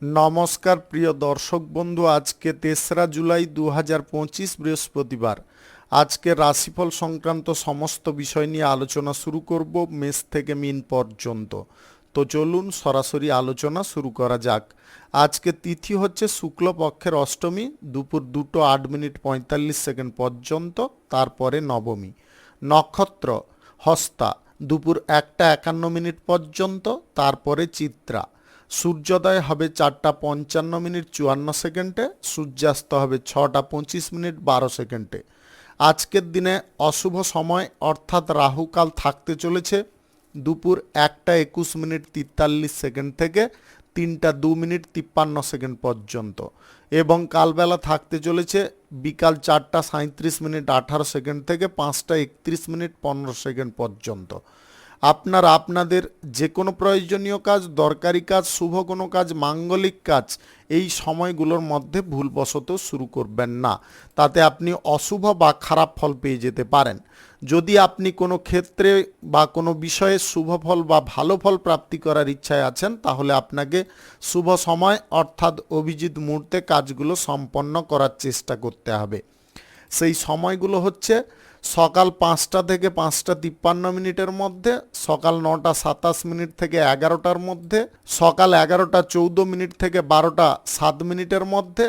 নমস্কার প্রিয় দর্শক বন্ধু, আজকে ৩রা জুলাই ২০২৫ বৃহস্পতিবার। আজকে রাশিফল সংক্রান্ত সমস্ত বিষয় নিয়ে আলোচনা শুরু করব মেষ থেকে মীন পর্যন্ত। তো চলুন সরাসরি আলোচনা শুরু করা যাক। আজকে তিথি হচ্ছে শুক্লপক্ষের অষ্টমী, দুপুর 2:08:45 পর্যন্ত, তারপরে নবমী। নক্ষত্র হস্তা, দুপুর 1:51 পর্যন্ত, তারপরে চিত্রা। সূর্যোদয় হবে 4:55 54, সূর্যাস্ত হবে 6:25 12। আজকের দিনে অশুভ সময় অর্থাৎ রাহুকাল থাকতে চলেছে দুপুর 1:21 43 থেকে 3:02 পর্যন্ত, এবং কালবেলা থাকতে চলেছে বিকাল 4:37 থেকে 5:31 পর্যন্ত। আপনারা আপনাদের যে কোনো প্রয়োজনীয় কাজ, দরকারি কাজ, শুভ কোনো কাজ, মাঙ্গলিক কাজ এই সময়গুলোর মধ্যে ভুলবশত শুরু করবেন না, তাতে আপনি অশুভ বা খারাপ ফল পেয়ে যেতে পারেন। যদি আপনি কোনো ক্ষেত্রে বা কোনো বিষয়ে শুভ ফল বা ভালো ফল প্রাপ্তি করার ইচ্ছায় আছেন, তাহলে আপনাকে শুভ সময় অর্থাৎ অভিজিৎ মুহূর্তে কাজগুলো সম্পন্ন করার চেষ্টা করতে হবে। সেই সময়গুলো হচ্ছে সকাল 5টা থেকে 5:53 মধ্যে, সকাল 9:27 থেকে 11টার মধ্যে, সকাল 11:14 থেকে 12:07 মধ্যে,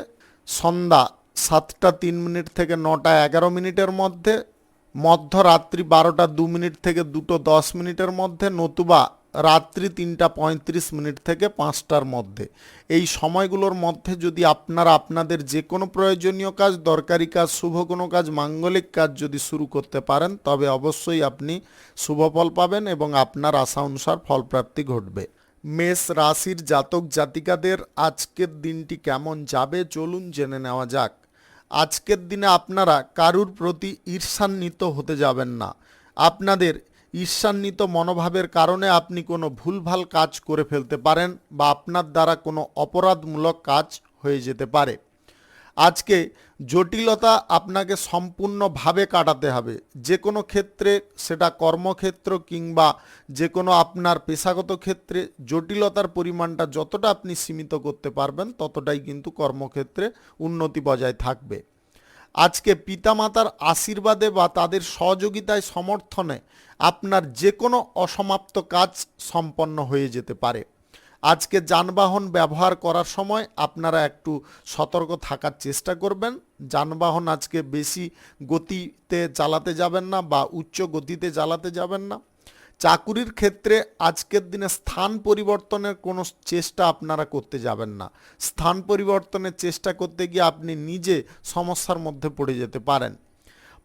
সন্ধ্যা 7:03 থেকে 9:11 মধ্যে, মধ্যরাত্রি 12:02 থেকে 2:10 মধ্যে, নতুবা রাত্রি 3:35 থেকে 5টার মধ্যে। এই সময়গুলোর মধ্যে যদি আপনারা আপনাদের যে কোনো প্রয়োজনীয় কাজ, দরকারি কাজ, শুভ কোনো কাজ, মাঙ্গলিক কাজ যদি শুরু করতে পারেন, তবে অবশ্যই আপনি শুভ ফল পাবেন এবং আপনার আশা অনুসার ফলপ্রাপ্তি ঘটবে। মেষ রাশির জাতক জাতিকাদের আজকের দিনটি কেমন যাবে চলুন জেনে নেওয়া যাক। আজকের দিনে আপনারা কারুর প্রতি ঈর্ষান্বিত হতে যাবেন না। আপনাদের ঈর্ষান্বিত মনোভাবের কারণে আপনি কোনো ভুলভাল কাজ করে ফেলতে পারেন বা আপনার দ্বারা কোনো অপরাধমূলক কাজ হয়ে যেতে পারে। আজকে জটিলতা আপনাকে সম্পূর্ণভাবে কাটাতে হবে। যে কোনো ক্ষেত্রে, সেটা কর্মক্ষেত্র কিংবা যে কোনো আপনার পেশাগত ক্ষেত্রে, জটিলতার পরিমাণটা যতটা আপনি সীমিত করতে পারবেন ততটাই কিন্তু কর্মক্ষেত্রে উন্নতি বজায় থাকবে। আজকে পিতামাতার আশীর্বাদে বা তাদের সহযোগিতায়, সমর্থনে আপনার যে কোনো অসমাপ্ত কাজ সম্পন্ন হয়ে যেতে পারে। আজকে যানবাহন ব্যবহার করার সময় আপনারা একটু সতর্ক থাকার চেষ্টা করবেন। যানবাহন আজকে বেশি গতিতে চালাতে যাবেন না বা উচ্চ গতিতে চালাতে যাবেন না। চাকুরির ক্ষেত্রে আজকের দিনে স্থান পরিবর্তনের কোনো চেষ্টা আপনারা করতে যাবেন না। স্থান পরিবর্তনের চেষ্টা করতে গিয়ে আপনি নিজে সমস্যার মধ্যে পড়ে যেতে পারেন।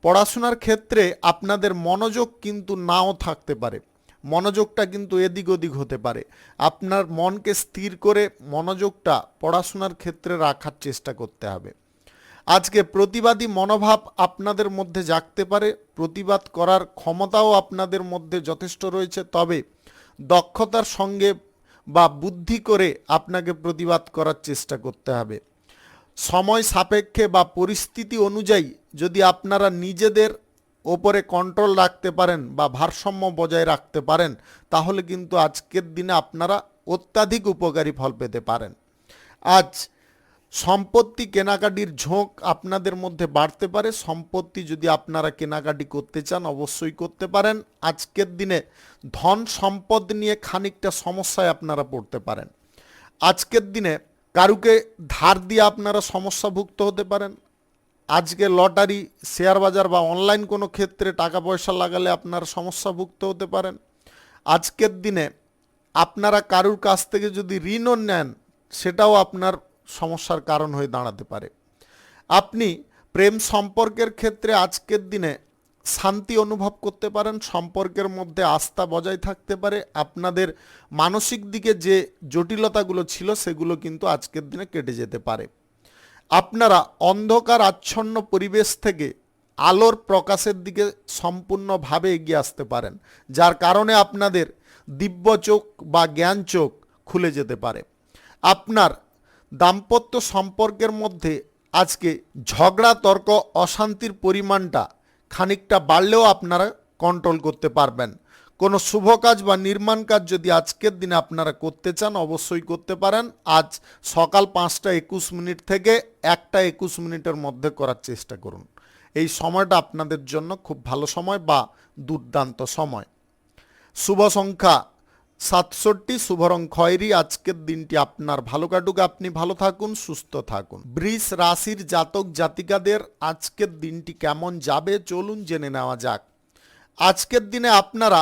পড়াশোনার ক্ষেত্রে আপনাদের মনোযোগ কিন্তু নাও থাকতে পারে, মনোযোগটা কিন্তু এদিক ওদিক হতে পারে। আপনার মনকে স্থির করে মনোযোগটা পড়াশোনার ক্ষেত্রে রাখার চেষ্টা করতে হবে। আজকে প্রতিবাদী মনোভাব আপনাদের মধ্যে জাগতে পারে, প্রতিবাদ করার ক্ষমতাও আপনাদের মধ্যে যথেষ্ট রয়েছে, তবে দক্ষতার সঙ্গে বা বুদ্ধি করে আপনাকে প্রতিবাদ করার চেষ্টা করতে হবে। সময় সাপেক্ষে বা পরিস্থিতি অনুযায়ী যদি আপনারা নিজেদের ওপরে কন্ট্রোল রাখতে পারেন বা ভারসাম্য বজায় রাখতে পারেন, তাহলে কিন্তু আজকের দিনে আপনারা অত্যাধিক উপকারী ফল পেতে পারেন। আজ সম্পত্তি কেনাকাটির ঝোঁক আপনাদের মধ্যে বাড়তে পারে। সম্পত্তি যদি আপনারা কেনাকাটি করতে চান অবশ্যই করতে পারেন। আজকের দিনে ধন সম্পদ নিয়ে খানিকটা সমস্যায় আপনারা পড়তে পারেন। আজকের দিনে কারুকে ধার দিয়ে আপনারা সমস্যাভুক্ত হতে পারেন। আজকে লটারি, শেয়ার বাজার বা অনলাইন কোনো ক্ষেত্রে টাকা পয়সা লাগালে আপনারা সমস্যাভুক্ত হতে পারেন। আজকের দিনে আপনারা কারুর কাছ থেকে যদি ঋণও নেন, সেটাও আপনার সমস্যার কারণ হয়ে দাঁড়াতে পারে। আপনি প্রেম সম্পর্কের ক্ষেত্রে আজকের দিনে শান্তি অনুভব করতে পারেন, সম্পর্কের মধ্যে আস্থা বজায় থাকতে পারে। আপনাদের মানসিক দিকে যে জটিলতাগুলো ছিল সেগুলো কিন্তু আজকের দিনে কেটে যেতে পারে। আপনারা অন্ধকার আচ্ছন্ন পরিবেশ থেকে আলোর প্রকাশের দিকে সম্পূর্ণভাবে এগিয়ে আসতে পারেন, যার কারণে আপনাদের দিব্য চোখ বা জ্ঞান চোখ খুলে যেতে পারে। আপনার দাম্পত্য সম্পর্কের মধ্যে আজকে ঝগড়া, তর্ক, অশান্তির পরিমাণটা খানিকটা বাড়লেও আপনারা কন্ট্রোল করতে পারবেন। কোনো শুভ কাজ বা নির্মাণ কাজ যদি আজকের দিনে আপনারা করতে চান অবশ্যই করতে পারেন। আজ সকাল 5টা 21 থেকে 1টা 21 মধ্যে করার চেষ্টা করুন। এই সময়টা আপনাদের জন্য খুব ভালো সময় বা দুর্দান্ত সময়। শুভ সংখ্যা 67, শুভ রং খয়েরি। আজকের দিনটি আপনার ভালো কাটুক, আপনি ভালো থাকুন, সুস্থ থাকুন। বৃষ রাশির জাতক জাতিকাদের আজকের দিনটি কেমন যাবে চলুন জেনে নেওয়া যাক। আজকের দিনে আপনারা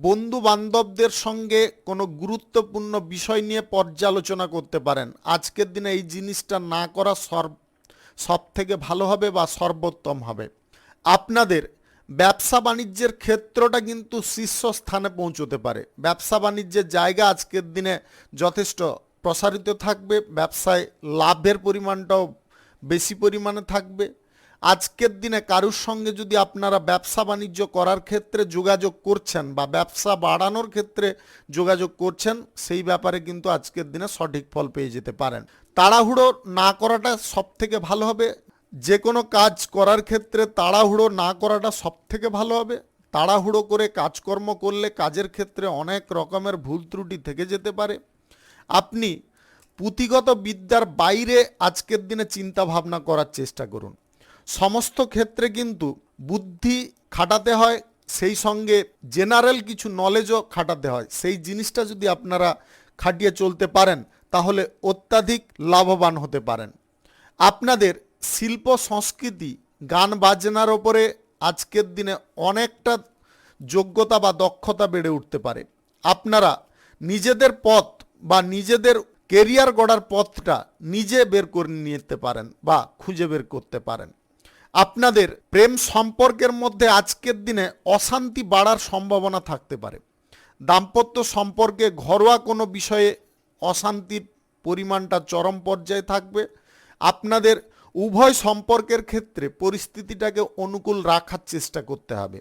বন্ধু বান্ধবদের সঙ্গে কোনো গুরুত্বপূর্ণ বিষয় নিয়ে পর্যালোচনা করতে পারেন। আজকের দিনে এই জিনিসটা না করা সব থেকে ভালো হবে বা সর্বোত্তম হবে। আপনাদের ব্যবসা বাণিজ্যের ক্ষেত্রটা কিন্তু শীর্ষস্থানে পৌঁছতে পারে। ব্যবসা বাণিজ্যের জায়গা আজকের দিনে যথেষ্ট প্রসারিত থাকবে, ব্যবসায় লাভের পরিমাণটাও বেশি পরিমাণে থাকবে। আজকের দিনে কারুর সঙ্গে যদি আপনারা ব্যবসা বাণিজ্য করার ক্ষেত্রে যোগাযোগ করছেন বা ব্যবসা বাড়ানোর ক্ষেত্রে যোগাযোগ করছেন, সেই ব্যাপারে কিন্তু আজকের দিনে সঠিক ফল পেয়ে যেতে পারেন। তাড়াহুড়ো না করাটা সব থেকে ভালো হবে। যে কোনো কাজ করার ক্ষেত্রে তাড়াহুড়ো না করাটা সব থেকে ভালো হবে। তাড়াহুড়ো করে কাজকর্ম করলে কাজের ক্ষেত্রে অনেক রকমের ভুল ত্রুটি থেকে যেতে পারে। আপনি পুঁথিগত বিদ্যার বাইরে আজকের দিনে চিন্তা ভাবনা করার চেষ্টা করুন। সমস্ত ক্ষেত্রে কিন্তু বুদ্ধি খাটাতে হয়, সেই সঙ্গে জেনারেল কিছু নলেজও খাটাতে হয়। সেই জিনিসটা যদি আপনারা খাটিয়ে চলতে পারেন তাহলে অত্যাধিক লাভবান হতে পারেন। আপনাদের শিল্প সংস্কৃতি গান বাজনার ওপরে আজকের দিনে অনেকটা যোগ্যতা বা দক্ষতা বেড়ে উঠতে পারে। আপনারা নিজেদের পথ বা নিজেদের কেরিয়ার গড়ার পথটা নিজে বের করে নিতে পারেন বা খুঁজে বের করতে পারেন। আপনাদের প্রেম সম্পর্কের মধ্যে আজকের দিনে অশান্তি বাড়ার সম্ভাবনা থাকতে পারে। দাম্পত্য সম্পর্কে ঘরোয়া কোনো বিষয়ে অশান্তির পরিমাণটা চরম পর্যায়ে থাকবে। আপনাদের উভয় সম্পর্কের ক্ষেত্রে পরিস্থিতিটাকে অনুকূল রাখার চেষ্টা করতে হবে।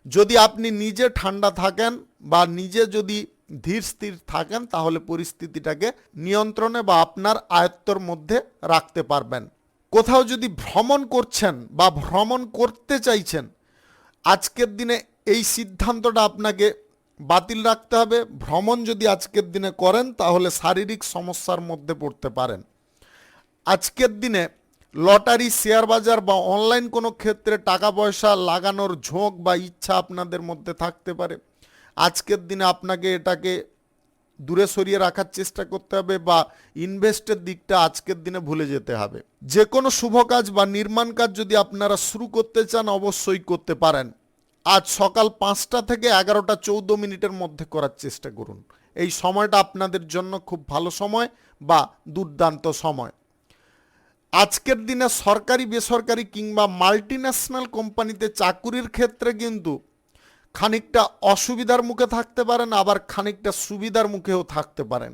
যদি আপনি নিজে ঠান্ডা থাকেন বা নিজে যদি ধীর স্থির থাকেন তাহলে পরিস্থিতিটাকে নিয়ন্ত্রণে বা আপনার আয়ত্তর মধ্যে রাখতে পারবেন। কোথাও যদি ভ্রমণ করছেন বা ভ্রমণ করতে চাইছেন, আজকের দিনে এই সিদ্ধান্তটা আপনাকে বাতিল রাখতে হবে। ভ্রমণ যদি আজকের দিনে করেন তাহলে শারীরিক সমস্যার মধ্যে পড়তে পারেন। আজকের দিনে লটারি, শেয়ার বাজার বা অনলাইন কোনো ক্ষেত্রে টাকা পয়সা লাগানোর ঝোঁক বা ইচ্ছা আপনাদের মধ্যে থাকতে পারে। আজকের দিনে আপনাকে এটাকে দূরে সরিয়ে রাখার চেষ্টা করতে হবে বা ইনভেস্টের দিকটা আজকের দিনে ভুলে যেতে হবে। যে কোনো শুভ কাজ বা নির্মাণ কাজ যদি আপনারা শুরু করতে চান অবশ্যই করতে পারেন। আজ সকাল 5টা থেকে 11টা 14 মধ্যে করার চেষ্টা করুন। এই সময়টা আপনাদের জন্য খুব ভালো সময় বা দুর্দান্ত সময়। আজকের দিনে সরকারি বেসরকারি কিংবা মাল্টিন্যাশনাল কোম্পানিতে চাকুরির ক্ষেত্রে কিন্তু খানিকটা অসুবিধার মুখে থাকতে পারেন, আবার খানিকটা সুবিধার মুখেও থাকতে পারেন।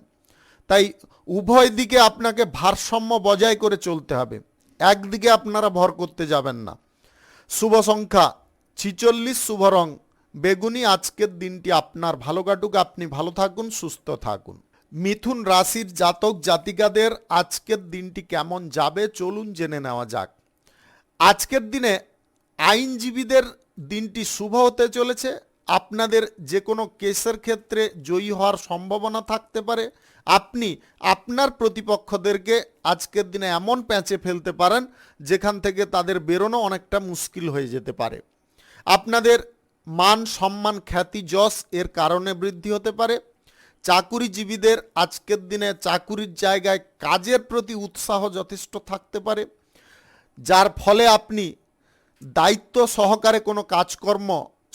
তাই উভয় দিকে আপনাকে ভারসাম্য বজায় করে চলতে হবে, একদিকে আপনারা ভর করতে যাবেন না। শুভ সংখ্যা 46, শুভ রং বেগুনি। আজকের দিনটি আপনার ভালো কাটুক, আপনি ভালো থাকুন, সুস্থ থাকুন। মিথুন রাশির জাতক জাতিকাদের আজকের দিনটি কেমন যাবে চলুন জেনে নেওয়া যাক। আজকের দিনে আইনজীবীদের দিনটি শুভ হতে চলেছে। আপনাদের যে কোনো কেসের ক্ষেত্রে জয়ী হওয়ার সম্ভাবনা থাকতে পারে। আপনি আপনার প্রতিপক্ষদেরকে আজকের দিনে এমন প্যাঁচে ফেলতে পারেন যেখান থেকে তাদের বেরোনো অনেকটা মুশকিল হয়ে যেতে পারে। আপনাদের মান সম্মান খ্যাতি যশ এর কারণে বৃদ্ধি হতে পারে। চাকুরিজীবীদের আজকের দিনে চাকুরির জায়গায় কাজের প্রতি উৎসাহ যথেষ্ট থাকতে পারে, যার ফলে আপনি দায়িত্ব সহকারে কোনো কাজকর্ম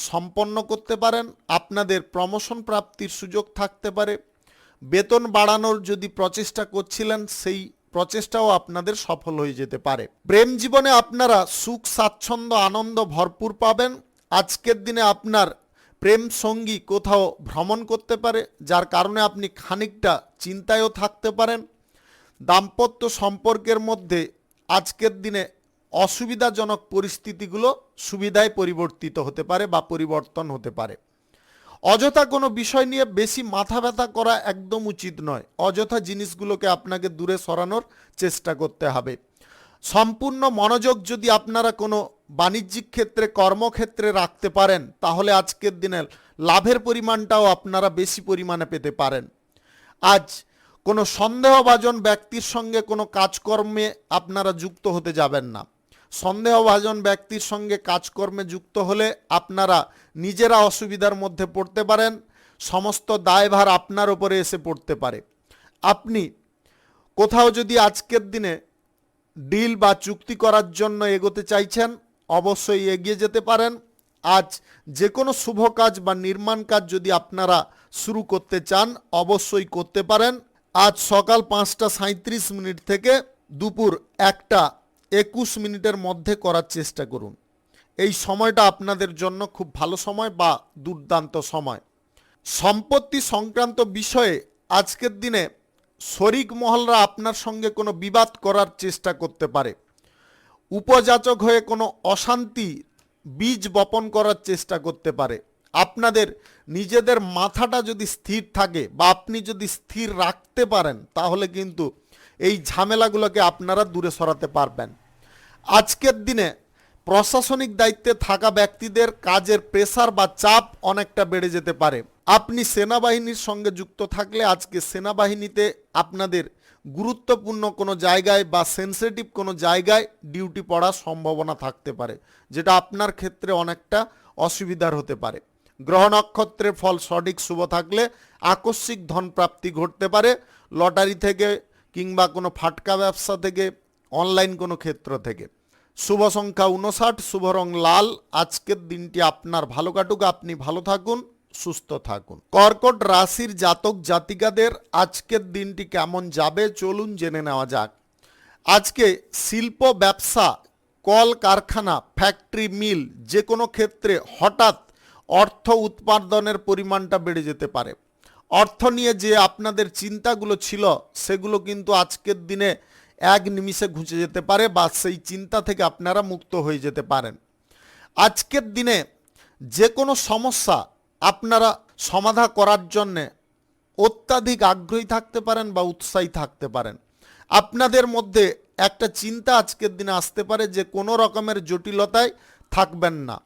সম্পন্ন করতে পারেন। আপনাদের প্রমোশন প্রাপ্তির সুযোগ থাকতে পারে। বেতন বাড়ানোর যদি প্রচেষ্টা করছিলেন সেই প্রচেষ্টাও আপনাদের সফল হয়ে যেতে পারে। প্রেম জীবনে আপনারা সুখ স্বাচ্ছন্দ্য আনন্দ ভরপুর পাবেন। আজকের দিনে আপনার প্রেম সঙ্গী কোথাও ভ্রমণ করতে পারে, যার কারণে আপনি খানিকটা চিন্তায়ও থাকতে পারেন। দাম্পত্য সম্পর্কের মধ্যে আজকের দিনে অসুবিধাজনক পরিস্থিতিগুলো সুবিধায় পরিবর্তিত হতে পারে বা পরিবর্তন হতে পারে। অযথা কোনো বিষয় নিয়ে বেশি মাথা ব্যথা করা একদম উচিত নয়। অযথা জিনিসগুলোকে আপনাকে দূরে সরানোর চেষ্টা করতে হবে। সম্পূর্ণ মনোযোগ যদি আপনারা কোনো বাণিজ্যিক ক্ষেত্রে, কর্মক্ষেত্রে রাখতে পারেন, তাহলে আজকের দিনে লাভের পরিমাণটাও আপনারা বেশি পরিমাণে পেতে পারেন। আজ কোনো সন্দেহভাজন ব্যক্তির সঙ্গে কোনো কাজকর্মে আপনারা যুক্ত হতে যাবেন না। সন্দেহভাজন ব্যক্তির সঙ্গে কাজকর্মে যুক্ত হলে আপনারা নিজেরা অসুবিধার মধ্যে পড়তে পারেন, সমস্ত দায়ভার আপনার উপরে এসে পড়তে পারে। আপনি কোথাও যদি আজকের দিনে ডিল বা চুক্তি করার জন্য এগোতে চাইছেন, অবশ্যই এগিয়ে যেতে পারেন। আজ যে কোনো শুভ কাজ বা নির্মাণ কাজ যদি আপনারা শুরু করতে চান, অবশ্যই করতে পারেন। আজ সকাল 5:37 থেকে দুপুর 1:21 মধ্যে করার চেষ্টা করুন। এই সময়টা আপনাদের জন্য খুব ভালো সময় বা দুর্দান্ত সময়। সম্পত্তি সংক্রান্ত বিষয়ে আজকের দিনে শরিক মহলরা আপনার সঙ্গে কোনো বিবাদ করার চেষ্টা করতে পারে। উপযাচক হয়ে কোনো অশান্তি বীজ বপন করার চেষ্টা করতে পারে। আপনাদের নিজেদের মাথাটা যদি স্থির থাকে বা আপনি যদি স্থির রাখতে পারেন, তাহলে কিন্তু এই ঝামেলাগুলোকে আপনারা দূরে সরাতে পারবেন। আজকের দিনে প্রশাসনিক দায়িত্বে থাকা ব্যক্তিদের কাজের প্রেসার বা চাপ অনেকটা বেড়ে যেতে পারে। আপনি সেনাবাহিনীর সঙ্গে যুক্ত থাকলে আজকে সেনাবাহিনীতে আপনাদের গুরুত্বপূর্ণ কোনো জায়গায় বা সেন্সিটিভ কোনো জায়গায় ডিউটি পড়ার সম্ভাবনা থাকতে পারে, যেটা আপনার ক্ষেত্রে অনেকটা অসুবিধার হতে পারে। গ্রহ নক্ষত্রের ফল সঠিক শুভ থাকলে আকস্মিক ধন প্রাপ্তি ঘটতে পারে, লটারি থেকে কিংবা কোনো ফাটকা ব্যবসা থেকে, অনলাইন কোনো ক্ষেত্র থেকে। শুভ সংখ্যা 59, শুভ রং লাল। আজকের দিনটি আপনার ভালো কাটুক, আপনি ভালো থাকুন, সুস্থ থাকুন। কর্কট রাশির জাতক জাতিকাদের আজকের দিনটি কেমন যাবে চলুন জেনে নেওয়া যাক। আজকে শিল্প, ব্যবসা, কল কারখানা, ফ্যাক্টরি, মিল যে কোনো ক্ষেত্রে হঠাৎ অর্থ উৎপাদনের পরিমাণটা বেড়ে যেতে পারে। অর্থ নিয়ে যে আপনাদের চিন্তাগুলো ছিল সেগুলো কিন্তু আজকের দিনে এক নিমিষে ঘুচে যেতে পারে বা সেই চিন্তা থেকে আপনারা মুক্ত হয়ে যেতে পারেন। আজকের দিনে যে কোনো সমস্যা আপনারা সমাধান করার জন্যে অত্যাধিক আগ্রহী থাকতে পারেন বা উৎসাহী থাকতে পারেন। আপনাদের মধ্যে একটা চিন্তা আজকের দিনে আসতে পারে যে কোনো রকমের জটিলতায় থাকবেন না।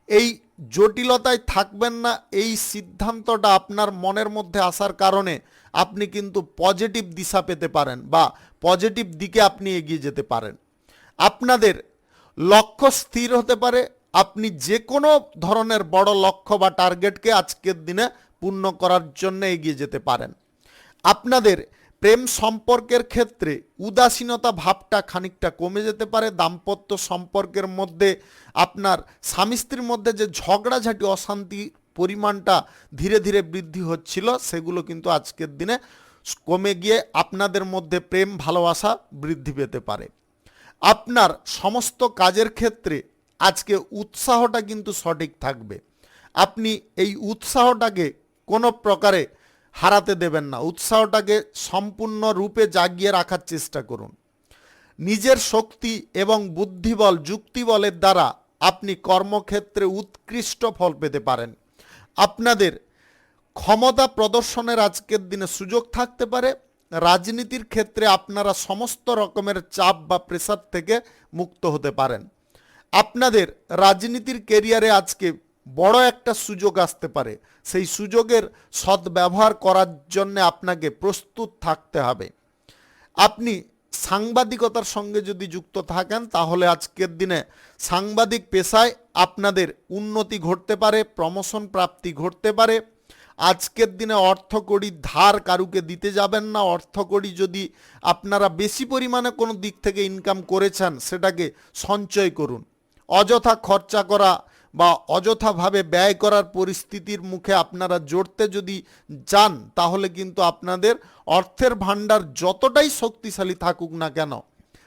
এই জটিলতায় থাকবেন না, এই সিদ্ধান্তটা আপনার মনের মধ্যে আসার কারণে আপনি কিন্তু পজিটিভ দিশা পেতে পারেন বা পজিটিভ দিকে আপনি এগিয়ে যেতে পারেন। আপনাদের লক্ষ্য স্থির হতে পারে, আপনি যে কোনো ধরনের বড় লক্ষ্য বা টার্গেটকে আজকের দিনে পূর্ণ করার জন্য এগিয়ে যেতে পারেন। আপনাদের প্রেম সম্পর্কের ক্ষেত্রে উদাসীনতা ভাবটা খানিকটা কমে যেতে পারে। দাম্পত্য সম্পর্কের মধ্যে আপনার স্বামী স্ত্রীর মধ্যে যে ঝগড়াঝাটি, অশান্তি পরিমাণটা ধীরে ধীরে বৃদ্ধি হচ্ছিল, সেগুলো কিন্তু আজকের দিনে কমে গিয়ে আপনাদের মধ্যে প্রেম ভালোবাসা বৃদ্ধি পেতে পারে। আপনার সমস্ত কাজের ক্ষেত্রে আজকে উৎসাহটা কিন্তু সঠিক থাকবে। আপনি এই উৎসাহটাকে কোনো প্রকারে হারাতে দেবেন না, উৎসাহটাকে সম্পূর্ণরূপে জাগিয়ে রাখার চেষ্টা করুন। নিজের শক্তি এবং বুদ্ধিবল, যুক্তিবলের দ্বারা আপনি কর্মক্ষেত্রে উৎকৃষ্ট ফল পেতে পারেন। আপনাদের ক্ষমতা প্রদর্শনের আজকের দিনে সুযোগ থাকতে পারে। রাজনীতির ক্ষেত্রে আপনারা সমস্ত রকমের চাপ বা প্রেসার থেকে মুক্ত হতে পারেন। আপনাদের রাজনীতির কেরিয়ারে আজকে বড় একটা সুযোগ আসতে পারে, সেই সুযোগের সদ্ব্যবহার করার জন্য আপনাকে প্রস্তুত থাকতে হবে। আপনি সাংবাদিকতার সঙ্গে যদি যুক্ত থাকেন, তাহলে আজকের দিনে সাংবাদিক পেশায় আপনাদের উন্নতি ঘটতে পারে, প্রমোশন প্রাপ্তি ঘটতে পারে। আজকের দিনে অর্থকড়ি ধার কারুকে দিতে যাবেন না। অর্থকড়ি যদি আপনারা বেশি পরিমাণে কোনো দিক থেকে ইনকাম করেছেন, সেটাকে সঞ্চয় করুন। অযথা খরচা করা বা অযথাভাবে ব্যয় করার পরিস্থিতির মুখে আপনারা জড়তে যদি যান, তাহলে কিন্তু আপনাদের অর্থের ভাণ্ডার যতটাই শক্তিশালী থাকুক না কেন,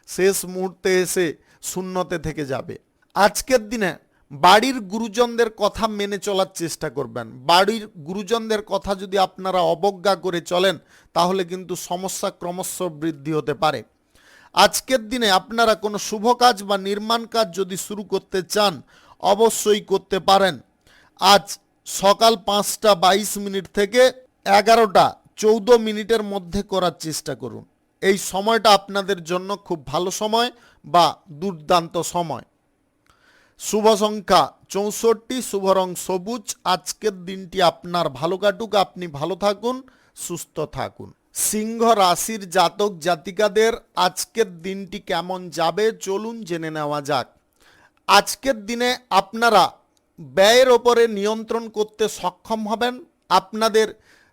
শেষ মুহূর্তে এসে শূন্যতে থেকে যাবে। আজকের দিনে বাড়ির গুরুজনদের কথা মেনে চলার চেষ্টা করবেন। বাড়ির গুরুজনদের কথা যদি আপনারা অবজ্ঞা করে চলেন, তাহলে কিন্তু সমস্যা ক্রমশ বৃদ্ধি হতে পারে। আজকের দিনে আপনারা কোনো শুভ কাজ বা নির্মাণ কাজ যদি শুরু করতে চান, অবশ্যই করতে পারেন। আজ সকাল 5:22 থেকে 11:14 মধ্যে করার চেষ্টা করুন। এই সময়টা আপনাদের জন্য খুব ভালো সময় বা দুর্দান্ত সময়। শুভ সংখ্যা 64, শুভ রং সবুজ। আজকের দিনটি আপনার ভালো কাটুক, আপনি ভালো থাকুন, সুস্থ থাকুন। সিংহ রাশির জাতক জাতিকাদের আজকের দিনটি কেমন যাবে চলুন জেনে নেওয়া যাক। আজকের দিনে আপনারা ব্যয়ের ওপরে নিয়ন্ত্রণ করতে সক্ষম হবেন। আপনাদের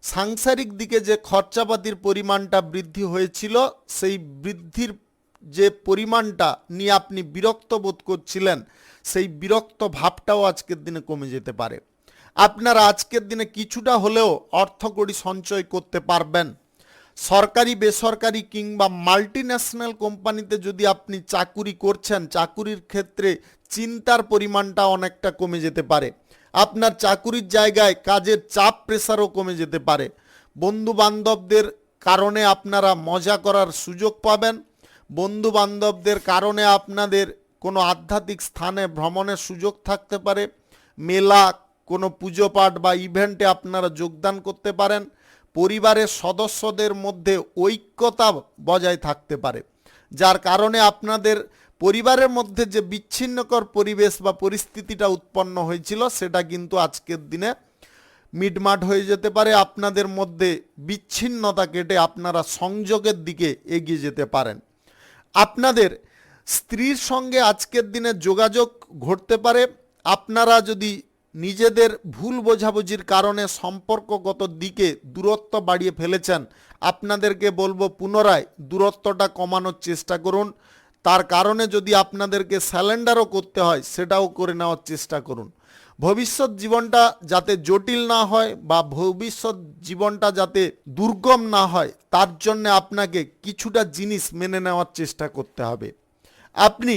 সাংসারিক দিকে যে খরচাপাতির পরিমাণটা বৃদ্ধি হয়েছিল, সেই বৃদ্ধির যে পরিমাণটা নিয়ে আপনি বিরক্ত বোধ করছিলেন, সেই বিরক্ত ভাবটাও আজকের দিনে কমে যেতে পারে। আপনারা আজকের দিনে কিছুটা হলেও অর্থকড়ি সঞ্চয় করতে পারবেন। সরকারি বেসরকারি কিংবা মাল্টিন্যাশনাল কোম্পানিতে যদি আপনি চাকুরি করছেন, চাকুরির ক্ষেত্রে চিন্তার পরিমাণটা অনেকটা কমে যেতে পারে। আপনার চাকুরির জায়গায় কাজের চাপ প্রেসারও কমে যেতে পারে। বন্ধু বান্ধবদের কারণে আপনারা মজা করার সুযোগ পাবেন। বন্ধু বান্ধবদের কারণে আপনাদের কোনো আধ্যাত্মিক স্থানে ভ্রমণের সুযোগ থাকতে পারে। মেলা, কোনো পুজো পাঠ বা ইভেন্টে আপনারা যোগদান করতে পারেন। পরিবারের সদস্যদের মধ্যে ঐক্যতা বজায় থাকতে পারে, যার কারণে আপনাদের পরিবারের মধ্যে যে বিচ্ছিন্নকর পরিবেশ বা পরিস্থিতিটা উৎপন্ন হয়েছিল, সেটা কিন্তু আজকের দিনে মিটমাট হয়ে যেতে পারে। আপনাদের মধ্যে বিচ্ছিন্নতা কেটে আপনারা সংযোগের দিকে এগিয়ে যেতে পারেন। আপনাদের স্ত্রীর সঙ্গে আজকের দিনে যোগাযোগ ঘটতে পারে। আপনারা যদি নিজেদের ভুল বোঝাবুঝির কারণে সম্পর্কগত দিকে দূরত্ব বাড়িয়ে ফেলেছেন, আপনাদেরকে বলবো পুনরায় দূরত্বটা কমানোর চেষ্টা করুন। তার কারণে যদি আপনাদেরকে স্যালেন্ডারও করতে হয়, সেটাও করে নেওয়ার চেষ্টা করুন। ভবিষ্যৎ জীবনটা যাতে জটিল না হয় বা ভবিষ্যৎ জীবনটা যাতে দুর্গম না হয়, তার জন্য আপনাকে কিছুটা জিনিস মেনে নেওয়ার চেষ্টা করতে হবে। আপনি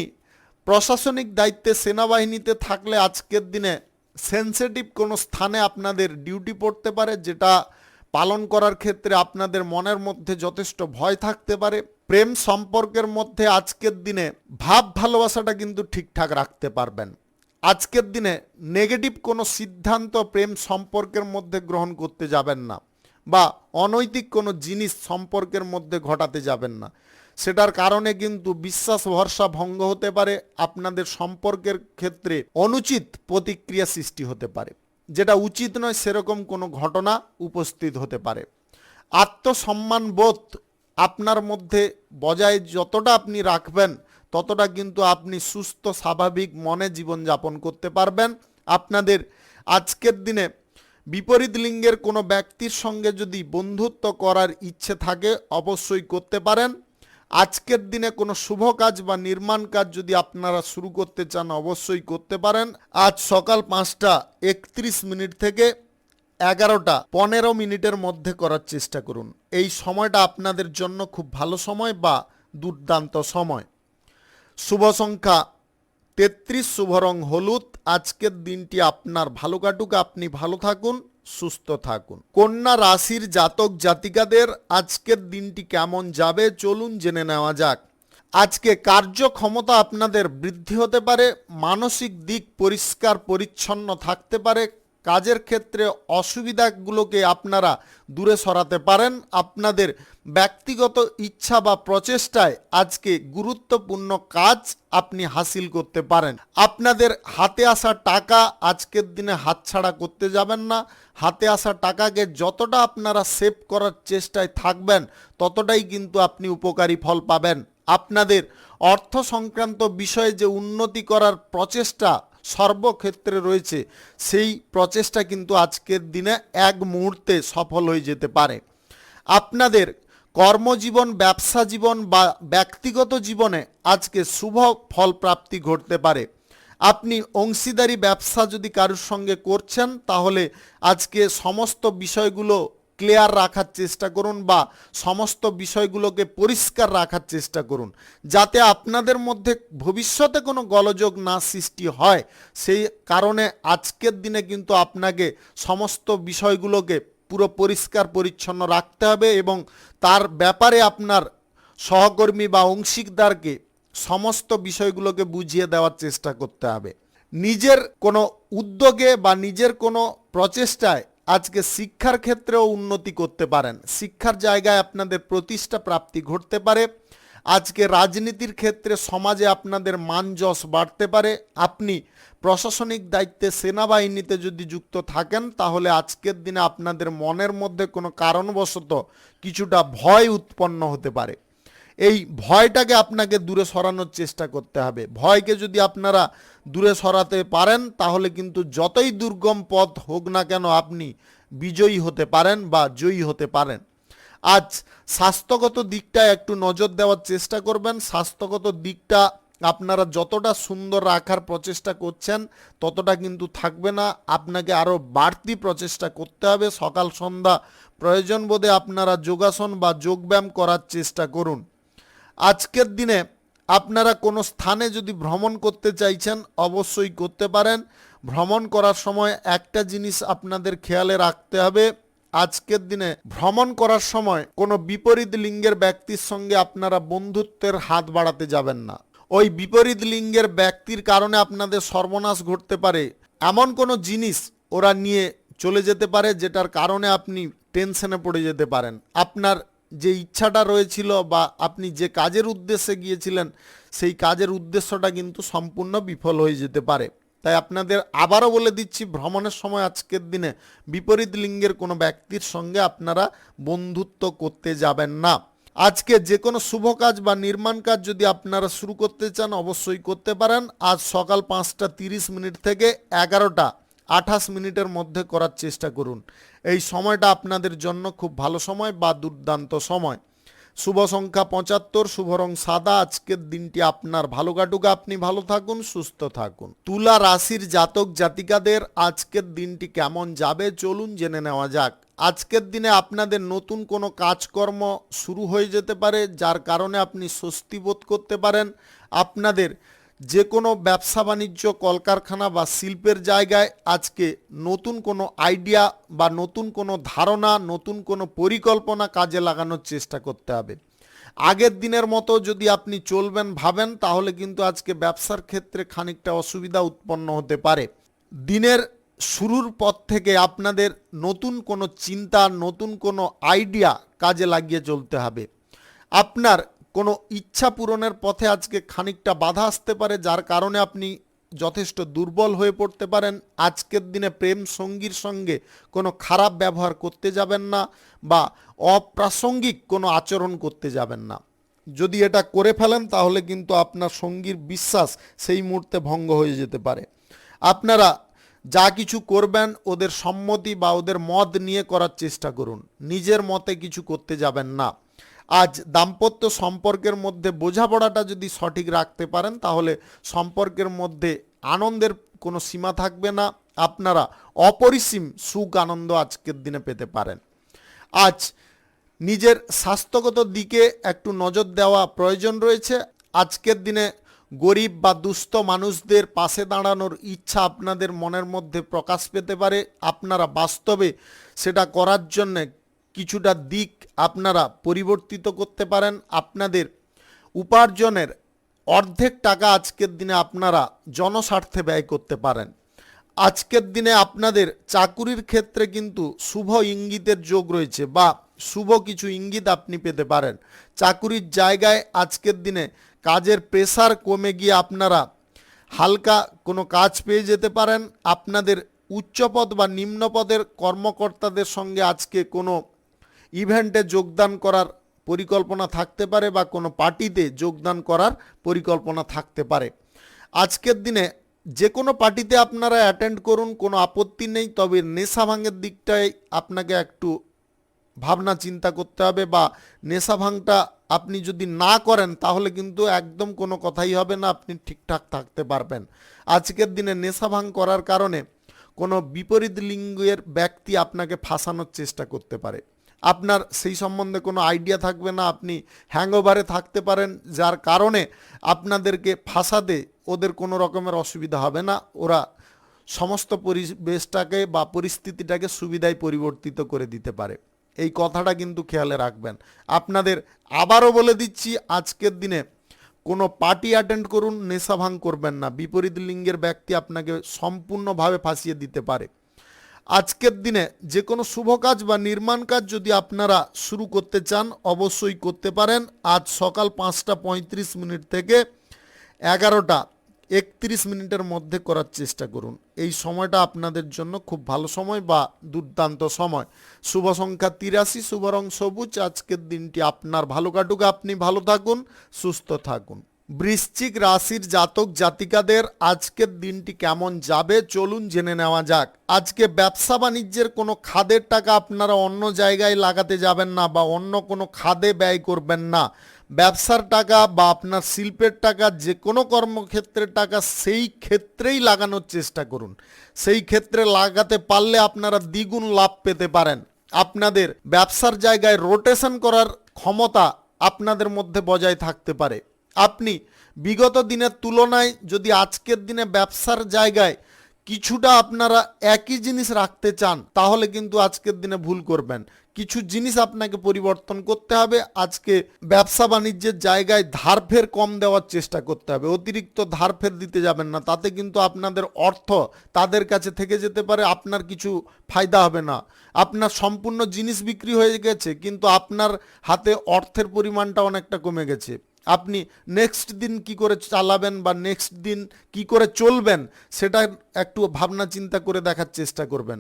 প্রশাসনিক দায়িত্বে সেনাবাহিনীতে থাকলে আজকের দিনে সেনসিটিভ কোনো স্থানে আপনাদের ডিউটি পড়তে পারে, যেটা পালন করার ক্ষেত্রে আপনাদের মনের মধ্যে যথেষ্ট ভয় থাকতে পারে। প্রেম সম্পর্কের মধ্যে আজকের দিনে ভাব ভালোবাসাটা কিন্তু ঠিকঠাক রাখতে পারবেন। আজকের দিনে নেগেটিভ কোনো সিদ্ধান্ত প্রেম সম্পর্কের মধ্যে গ্রহণ করতে যাবেন না, বা অনৈতিক কোনো জিনিস সম্পর্কের মধ্যে ঘটাতে যাবেন না। সেটার কারণে কিন্তু বিশ্বাস ভরসা ভঙ্গ হতে পারে। আপনাদের সম্পর্কের ক্ষেত্রে অনুচিত প্রতিক্রিয়া সৃষ্টি হতে পারে, যেটা উচিত নয় সেরকম কোনো ঘটনা উপস্থিত হতে পারে। আত্মসম্মান বোধ আপনার মধ্যে বজায় যতটা আপনি রাখবেন, ততটা কিন্তু আপনি সুস্থ স্বাভাবিক মনে জীবনযাপন করতে পারবেন। আপনাদের আজকের দিনে বিপরীত লিঙ্গের কোনো ব্যক্তির সঙ্গে যদি বন্ধুত্ব করার ইচ্ছে থাকে, অবশ্যই করতে পারেন। আজকের দিনে কোনো শুভ কাজ বা নির্মাণ কাজ যদি আপনারা শুরু করতে চান, অবশ্যই করতে পারেন। আজ সকাল 5:31 থেকে 11:15 মধ্যে করার চেষ্টা করুন। এই সময়টা আপনাদের জন্য খুব ভালো সময় বা দুর্দান্ত সময়। শুভ সংখ্যা 33, শুভ রং হলুদ। আজকের দিনটি আপনার ভালো কাটুক, আপনি ভালো থাকুন, সুস্থ থাকুন। কন্যা রাশির জাতক জাতিকাদের আজকের দিনটি কেমন যাবে চলুন জেনে নেওয়া যাক। আজকে কার্যক্ষমতা আপনাদের বৃদ্ধি হতে পারে। মানসিক দিক পরিষ্কার পরিচ্ছন্ন থাকতে পারে। কাজের ক্ষেত্রে অসুবিধাগুলোকে আপনারা দূরে সরাতে পারেন। আপনাদের ব্যক্তিগত ইচ্ছা বা প্রচেষ্টায় আজকে গুরুত্বপূর্ণ কাজ আপনি হাসিল করতে পারেন। আপনাদের হাতে আসা টাকা আজকের দিনে হাতছাড়া করতে যাবেন না। হাতে আসা টাকাকে যতটা আপনারা সেভ করার চেষ্টায় থাকবেন, ততটাই কিন্তু আপনি উপকারী ফল পাবেন। আপনাদের অর্থ সংক্রান্ত বিষয়ে যে উন্নতি করার প্রচেষ্টা সর্বক্ষেত্রে রয়েছে, সেই প্রচেষ্টা কিন্তু আজকের দিনে এক মুহূর্তে সফল হয়ে যেতে পারে। আপনাদের কর্মজীবন, ব্যবসা জীবন বা ব্যক্তিগত জীবনে আজকে শুভ ফল প্রাপ্তি ঘটতে পারে। আপনি অংশীদারি ব্যবসা যদি কারোর সঙ্গে করছেন, তাহলে আজকে সমস্ত বিষয়গুলো ক্লিয়ার রাখার চেষ্টা করুন বা সমস্ত বিষয়গুলোকে পরিষ্কার রাখার চেষ্টা করুন, যাতে আপনাদের মধ্যে ভবিষ্যতে কোনো গোলযোগ না সৃষ্টি হয়। সেই কারণে আজকের দিনে কিন্তু আপনাকে সমস্ত বিষয়গুলোকে পুরো পরিষ্কার পরিচ্ছন্ন রাখতে হবে এবং তার ব্যাপারে আপনার সহকর্মী বা অংশীদারকে সমস্ত বিষয়গুলোকে বুঝিয়ে দেওয়ার চেষ্টা করতে হবে। নিজের কোনো উদ্যোগে বা নিজের কোনো প্রচেষ্টায় আজকে শিক্ষার ক্ষেত্রেও উন্নতি করতে পারেন। শিক্ষার জায়গায় আপনাদের প্রতিষ্ঠা প্রাপ্তি ঘটতে পারে। আজকে রাজনীতির ক্ষেত্রে সমাজে আপনাদের মান যশ বাড়তে পারে। আপনি প্রশাসনিক দায়িত্বে সেনাবাহিনীতে যদি যুক্ত থাকেন তাহলে আজকের দিনে আপনাদের মনের মধ্যে কোনো কারণবশত কিছুটা ভয় উৎপন্ন হতে পারে। এই ভয়টাকে আপনাকে দূরে সরানোর চেষ্টা করতে হবে। ভয়কে যদি আপনারা দূরে সরাতে পারেন তাহলে কিন্তু যতই দুর্গম পথ হোক না কেন আপনি বিজয়ী হতে পারেন বা জয়ী হতে পারেন। আজ স্বাস্থ্যগত দিকটা একটু নজর দেওয়ার চেষ্টা করবেন। স্বাস্থ্যগত দিকটা আপনারা যতটা সুন্দর রাখার প্রচেষ্টা করছেন ততটা কিন্তু থাকবে না, আপনাকে আরও বাড়তি প্রচেষ্টা করতে হবে। সকাল সন্ধ্যা প্রয়োজন বোধে আপনারা যোগাসন বা যোগব্যায়াম করার চেষ্টা করুন। আজকের দিনে আপনারা কোনো স্থানে যদি ভ্রমণ করতে চাইছেন অবশ্যই করতে পারেন। ভ্রমণ করার সময় একটা জিনিস আপনাদের খেয়ালে রাখতে হবে, আজকের দিনে ভ্রমণ করার সময় কোনো বিপরীত লিঙ্গের ব্যক্তির সঙ্গে আপনারা বন্ধুত্বের হাত বাড়াতে যাবেন না। ওই বিপরীত লিঙ্গের ব্যক্তির কারণে আপনাদের সর্বনাশ ঘটতে পারে। এমন কোনো জিনিস ওরা নিয়ে চলে যেতে পারে যেটার কারণে আপনি টেনশনে পড়ে যেতে পারেন। আপনার যে ইচ্ছাটা রয়েছিল বা আপনি যে কাজের উদ্দেশ্যে গিয়েছিলেন সেই কাজের উদ্দেশ্যটা কিন্তু সম্পূর্ণ বিফল হয়ে যেতে পারে। তাই আপনাদের আবারও বলে দিচ্ছি, ভ্রমণের সময় আজকের দিনে বিপরীত লিঙ্গের কোনো ব্যক্তির সঙ্গে আপনারা বন্ধুত্ব করতে যাবেন না। আজকে যে কোনো শুভ কাজ বা নির্মাণ কাজ যদি আপনারা শুরু করতে চান অবশ্যই করতে পারেন। আজ সকাল 5:30 থেকে 11:28 মধ্যে করার চেষ্টা করুন। এই সময়টা আপনাদের জন্য খুব ভালো সময় বা দুর্দান্ত সময়। শুভ সংখ্যা 75, শুভ রং সাদা। আজকের দিনটি আপনার ভালো কাটুক, আপনি ভালো থাকুন, সুস্থ থাকুন। তুলা রাশির জাতক জাতিকাদের আজকের দিনটি কেমন যাবে চলুন জেনে নেওয়া যাক। আজকের দিনে আপনাদের নতুন কোনো কাজকর্ম শুরু হয়ে যেতে পারে যার কারণে আপনি স্বস্তি বোধ করতে পারেন। আপনাদের যে কোনো ব্যবসা বাণিজ্য, কলকারখানা বা শিল্পের জায়গায় আজকে নতুন কোনো আইডিয়া বা নতুন কোনো ধারণা, নতুন কোনো পরিকল্পনা কাজে লাগানোর চেষ্টা করতে হবে। আগের দিনের মতো যদি আপনি চলবেন ভাবেন তাহলে কিন্তু আজকে ব্যবসার ক্ষেত্রে খানিকটা অসুবিধা উৎপন্ন হতে পারে। দিনের শুরুর পর থেকে আপনাদের নতুন কোনো চিন্তা, নতুন কোনো আইডিয়া কাজে লাগিয়ে চলতে হবে। আপনার কোনো ইচ্ছা পূরণের পথে আজকে খানিকটা বাধা আসতে পারে যার কারণে আপনি যথেষ্ট দুর্বল হয়ে পড়তে পারেন। আজকের দিনে প্রেম সঙ্গীর সঙ্গে কোনো খারাপ ব্যবহার করতে যাবেন না বা অপ্রাসঙ্গিক কোনো আচরণ করতে যাবেন না। যদি এটা করে ফেলেন তাহলে কিন্তু আপনার সঙ্গীর বিশ্বাস সেই মুহূর্তে ভঙ্গ হয়ে যেতে পারে। আপনারা যা কিছু করবেন ওদের সম্মতি বা ওদের মত নিয়ে করার চেষ্টা করুন, নিজের মতে কিছু করতে যাবেন না। আজ দাম্পত্য সম্পর্কের মধ্যে বোঝাপড়াটা যদি সঠিক রাখতে পারেন তাহলে সম্পর্কের মধ্যে আনন্দের কোনো সীমা থাকবে না। আপনারা অপরিসীম সুখ আনন্দ আজকের দিনে পেতে পারেন। আজ নিজের স্বাস্থ্যগত দিকে একটু নজর দেওয়া প্রয়োজন রয়েছে। আজকের দিনে গরিব বা দুস্থ মানুষদের পাশে দাঁড়ানোর ইচ্ছা আপনাদের মনের মধ্যে প্রকাশ পেতে পারে। আপনারা বাস্তবে সেটা করার জন্য কিছুটা দিক আপনারা পরিবর্তিত করতে পারেন। আপনাদের উপার্জনের অর্ধেক টাকা আজকের দিনে আপনারা জনস্বার্থে ব্যয় করতে পারেন। আজকের দিনে আপনাদের চাকুরির ক্ষেত্রে কিন্তু শুভ ইঙ্গিতের যোগ রয়েছে বা শুভ কিছু ইঙ্গিত আপনি পেতে পারেন। চাকুরির জায়গায় আজকের দিনে কাজের প্রেসার কমে গিয়ে আপনারা হালকা কোনো কাজ পেয়ে যেতে পারেন। আপনাদের উচ্চপদ বা নিম্নপদের কর্মকর্তাদের সঙ্গে আজকে কোনো ইভেন্টে যোগদান করার পরিকল্পনা থাকতে পারে বা কোনো পার্টিতে যোগদান করার পরিকল্পনা থাকতে পারে। আজকের দিনে যে কোনো পার্টিতে আপনারা অ্যাটেন্ড করুন, কোনো আপত্তি নেই, তবে নেশা ভাঙের দিকটাই আপনাকে একটু ভাবনা চিন্তা করতে হবে বা নেশা ভাঙটা আপনি যদি না করেন তাহলে কিন্তু একদম কোনো কথাই হবে না, আপনি ঠিকঠাক থাকতে পারবেন। আজকের দিনে নেশা ভাঙ করার কারণে কোনো বিপরীত লিঙ্গের ব্যক্তি আপনাকে ফাঁসানোর চেষ্টা করতে পারে। আপনার সেই সম্বন্ধে কোনো আইডিয়া থাকবে না, আপনি হ্যাংওভারে থাকতে পারেন যার কারণে আপনাদেরকে ফাঁসাতে ওদের কোনো রকমের অসুবিধা হবে না। ওরা সমস্ত পরিবেশটাকে বা পরিস্থিতিটাকে সুবিধায় পরিবর্তিত করে দিতে পারে। এই কথাটা কিন্তু খেয়ালে রাখবেন। আপনাদের আবারও বলে দিচ্ছি, আজকের দিনে কোনো পার্টি অ্যাটেন্ড করুন, নেশা ভাঙ করবেন না, বিপরীত লিঙ্গের ব্যক্তি আপনাকে সম্পূর্ণভাবে ফাঁসিয়ে দিতে পারে। আজকের দিনে যে কোনো শুভ কাজ বা নির্মাণ কাজ যদি আপনারা শুরু করতে চান অবশ্যই করতে পারেন। আজ সকাল 5:35 থেকে 11:31 মধ্যে করার চেষ্টা করুন। এই সময়টা আপনাদের জন্য খুব ভালো সময় বা দুর্দান্ত সময়। শুভ সংখ্যা 83, শুভ রং সবুজ। আজকের দিনটি আপনার ভালো কাটুক, আপনি ভালো থাকুন, সুস্থ থাকুন। বৃশ্চিক রাশির জাতক জাতিকাদের আজকের দিনটি কেমন যাবে চলুন জেনে নেওয়া যাক। আজকে ব্যবসা বাণিজ্যের কোনো খাদের টাকা আপনারা অন্য জায়গায় লাগাতে যাবেন না বা অন্য কোনো খাদে ব্যয় করবেন না। ব্যবসার টাকা বা আপনার শিল্পের টাকা, যে কোনো কর্মক্ষেত্রের টাকা সেই ক্ষেত্রেই লাগানোর চেষ্টা করুন। সেই ক্ষেত্রে লাগাতে পারলে আপনারা দ্বিগুণ লাভ পেতে পারেন। আপনাদের ব্যবসার জায়গায় রোটেশন করার ক্ষমতা আপনাদের মধ্যে বজায় থাকতে পারে। আপনি বিগত দিনের তুলনায় যদি আজকের দিনে ব্যবসার জায়গায় কিছুটা আপনারা একই জিনিস রাখতে চান তাহলে কিন্তু আজকের দিনে ভুল করবেন। কিছু জিনিস আপনাকে পরিবর্তন করতে হবে। আজকে ব্যবসা বাণিজ্যের জায়গায় ধারফের কম দেওয়ার চেষ্টা করতে হবে। অতিরিক্ত ধারফের দিতে যাবেন না, তাতে কিন্তু আপনাদের অর্থ তাদের কাছে থেকে যেতে পারে, আপনার কিছু ফায়দা হবে না। আপনার সম্পূর্ণ জিনিস বিক্রি হয়ে গেছে কিন্তু আপনার হাতে অর্থের পরিমাণটা অনেকটা কমে গেছে। আপনি নেক্সট দিন কি করে চালাবেন বা নেক্সট দিন কি করে চলবেন সেটা একটু ভাবনা চিন্তা করে দেখার চেষ্টা করবেন।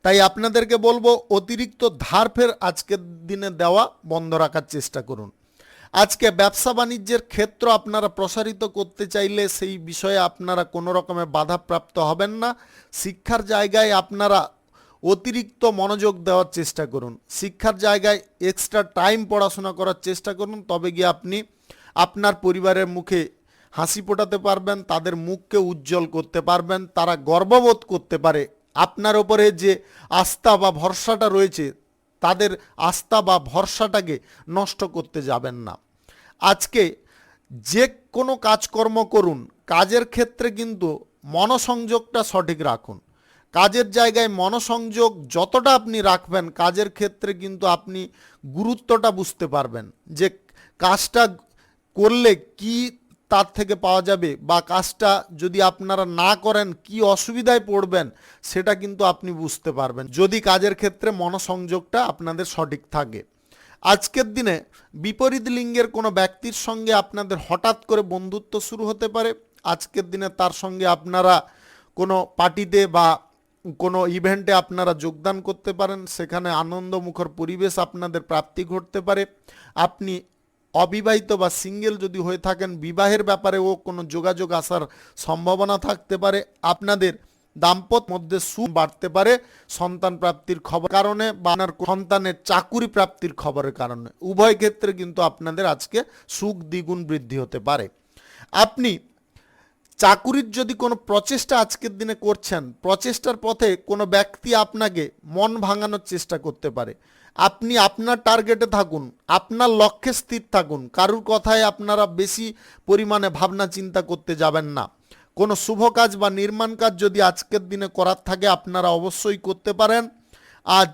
তাই আপনাদেরকে বলবো অতিরিক্ত ধারফের আজকের দিনে দেওয়া বন্ধ রাখার চেষ্টা করুন। আজকে ব্যবসা বাণিজ্যের ক্ষেত্র আপনারা প্রসারিত করতে চাইলে সেই বিষয়ে আপনারা কোনো রকমের বাধাপ্রাপ্ত হবেন না। শিক্ষার জায়গায় আপনারা অতিরিক্ত মনোযোগ দেওয়ার চেষ্টা করুন। শিক্ষার জায়গায় এক্সট্রা টাইম পড়াশোনা করার চেষ্টা করুন, তবে গিয়ে আপনি আপনার পরিবারের মুখে হাসি ফোটাতে পারবেন, তাদের মুখকে উজ্জ্বল করতে পারবেন, তারা গর্ববোধ করতে পারে। আপনার ওপরে যে আস্থা বা ভরসাটা রয়েছে তাদের আস্থা বা ভরসাটাকে নষ্ট করতে যাবেন না। আজকে যে কোনো কাজকর্ম করুন, কাজের ক্ষেত্রে কিন্তু মনোসংযোগটা সঠিক রাখুন। কাজের জায়গায় মনোসংযোগ যতটা আপনি রাখবেন কাজের ক্ষেত্রে কিন্তু আপনি গুরুত্বটা বুঝতে পারবেন যে কাজটা করলে কি তার থেকে পাওয়া যাবে বা কাজটা যদি আপনারা না করেন কি অসুবিধায় পড়বেন সেটা কিন্তু আপনি বুঝতে পারবেন যদি কাজের ক্ষেত্রে মনোসংযোগটা আপনাদের সঠিক থাকে। আজকের দিনে বিপরীত লিঙ্গের কোনো ব্যক্তির সঙ্গে আপনাদের হঠাৎ করে বন্ধুত্ব শুরু হতে পারে। আজকের দিনে তার সঙ্গে আপনারা কোনো পার্টিতে বা কোনো ইভেন্টে আপনারা যোগদান করতে পারেন, সেখানে আনন্দমুখর পরিবেশ আপনাদের প্রাপ্তি ঘটতে পারে। আপনি অবিবাহিত বা সিঙ্গেল যদি হয়ে থাকেন বিবাহের ব্যাপারেও কোনো যোগাযোগ আসার সম্ভাবনা থাকতে পারে। আপনাদের দাম্পত্য মধ্যে সুখ বাড়তে পারে সন্তান প্রাপ্তির খবর কারণে বা আপনার সন্তানের চাকুরি প্রাপ্তির খবরের কারণে। উভয় ক্ষেত্রে কিন্তু আপনাদের আজকে সুখ দ্বিগুণ বৃদ্ধি হতে পারে। আপনি চাকুরির যদি কোনো প্রচেষ্টা আজকের দিনে করছেন, প্রচেষ্টার পথে কোনো ব্যক্তি আপনাকে মন ভাঙানোর চেষ্টা করতে পারে। আপনি আপনার টার্গেটে থাকুন, আপনার লক্ষ্যে স্থির থাকুন, কারুর কথায় আপনারা বেশি পরিমাণে ভাবনা চিন্তা করতে যাবেন না। কোনো শুভ কাজ বা নির্মাণ কাজ যদি আজকের দিনে করার থাকে আপনারা অবশ্যই করতে পারেন। আজ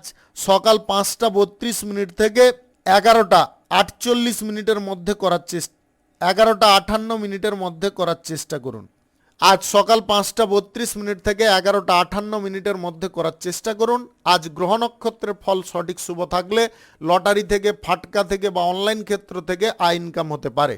সকাল 5:32 থেকে 11:48 মধ্যে করার 11:58 মধ্যে করার চেষ্টা করুন। আজ সকাল 5:32 থেকে 11:58 মধ্যে করার চেষ্টা করুন। আজ গ্রহ নক্ষত্রের ফল সঠিক শুভ থাকলে লটারি থেকে, ফাটকা থেকে বা অনলাইন ক্ষেত্র থেকে আয় ইনকাম হতে পারে।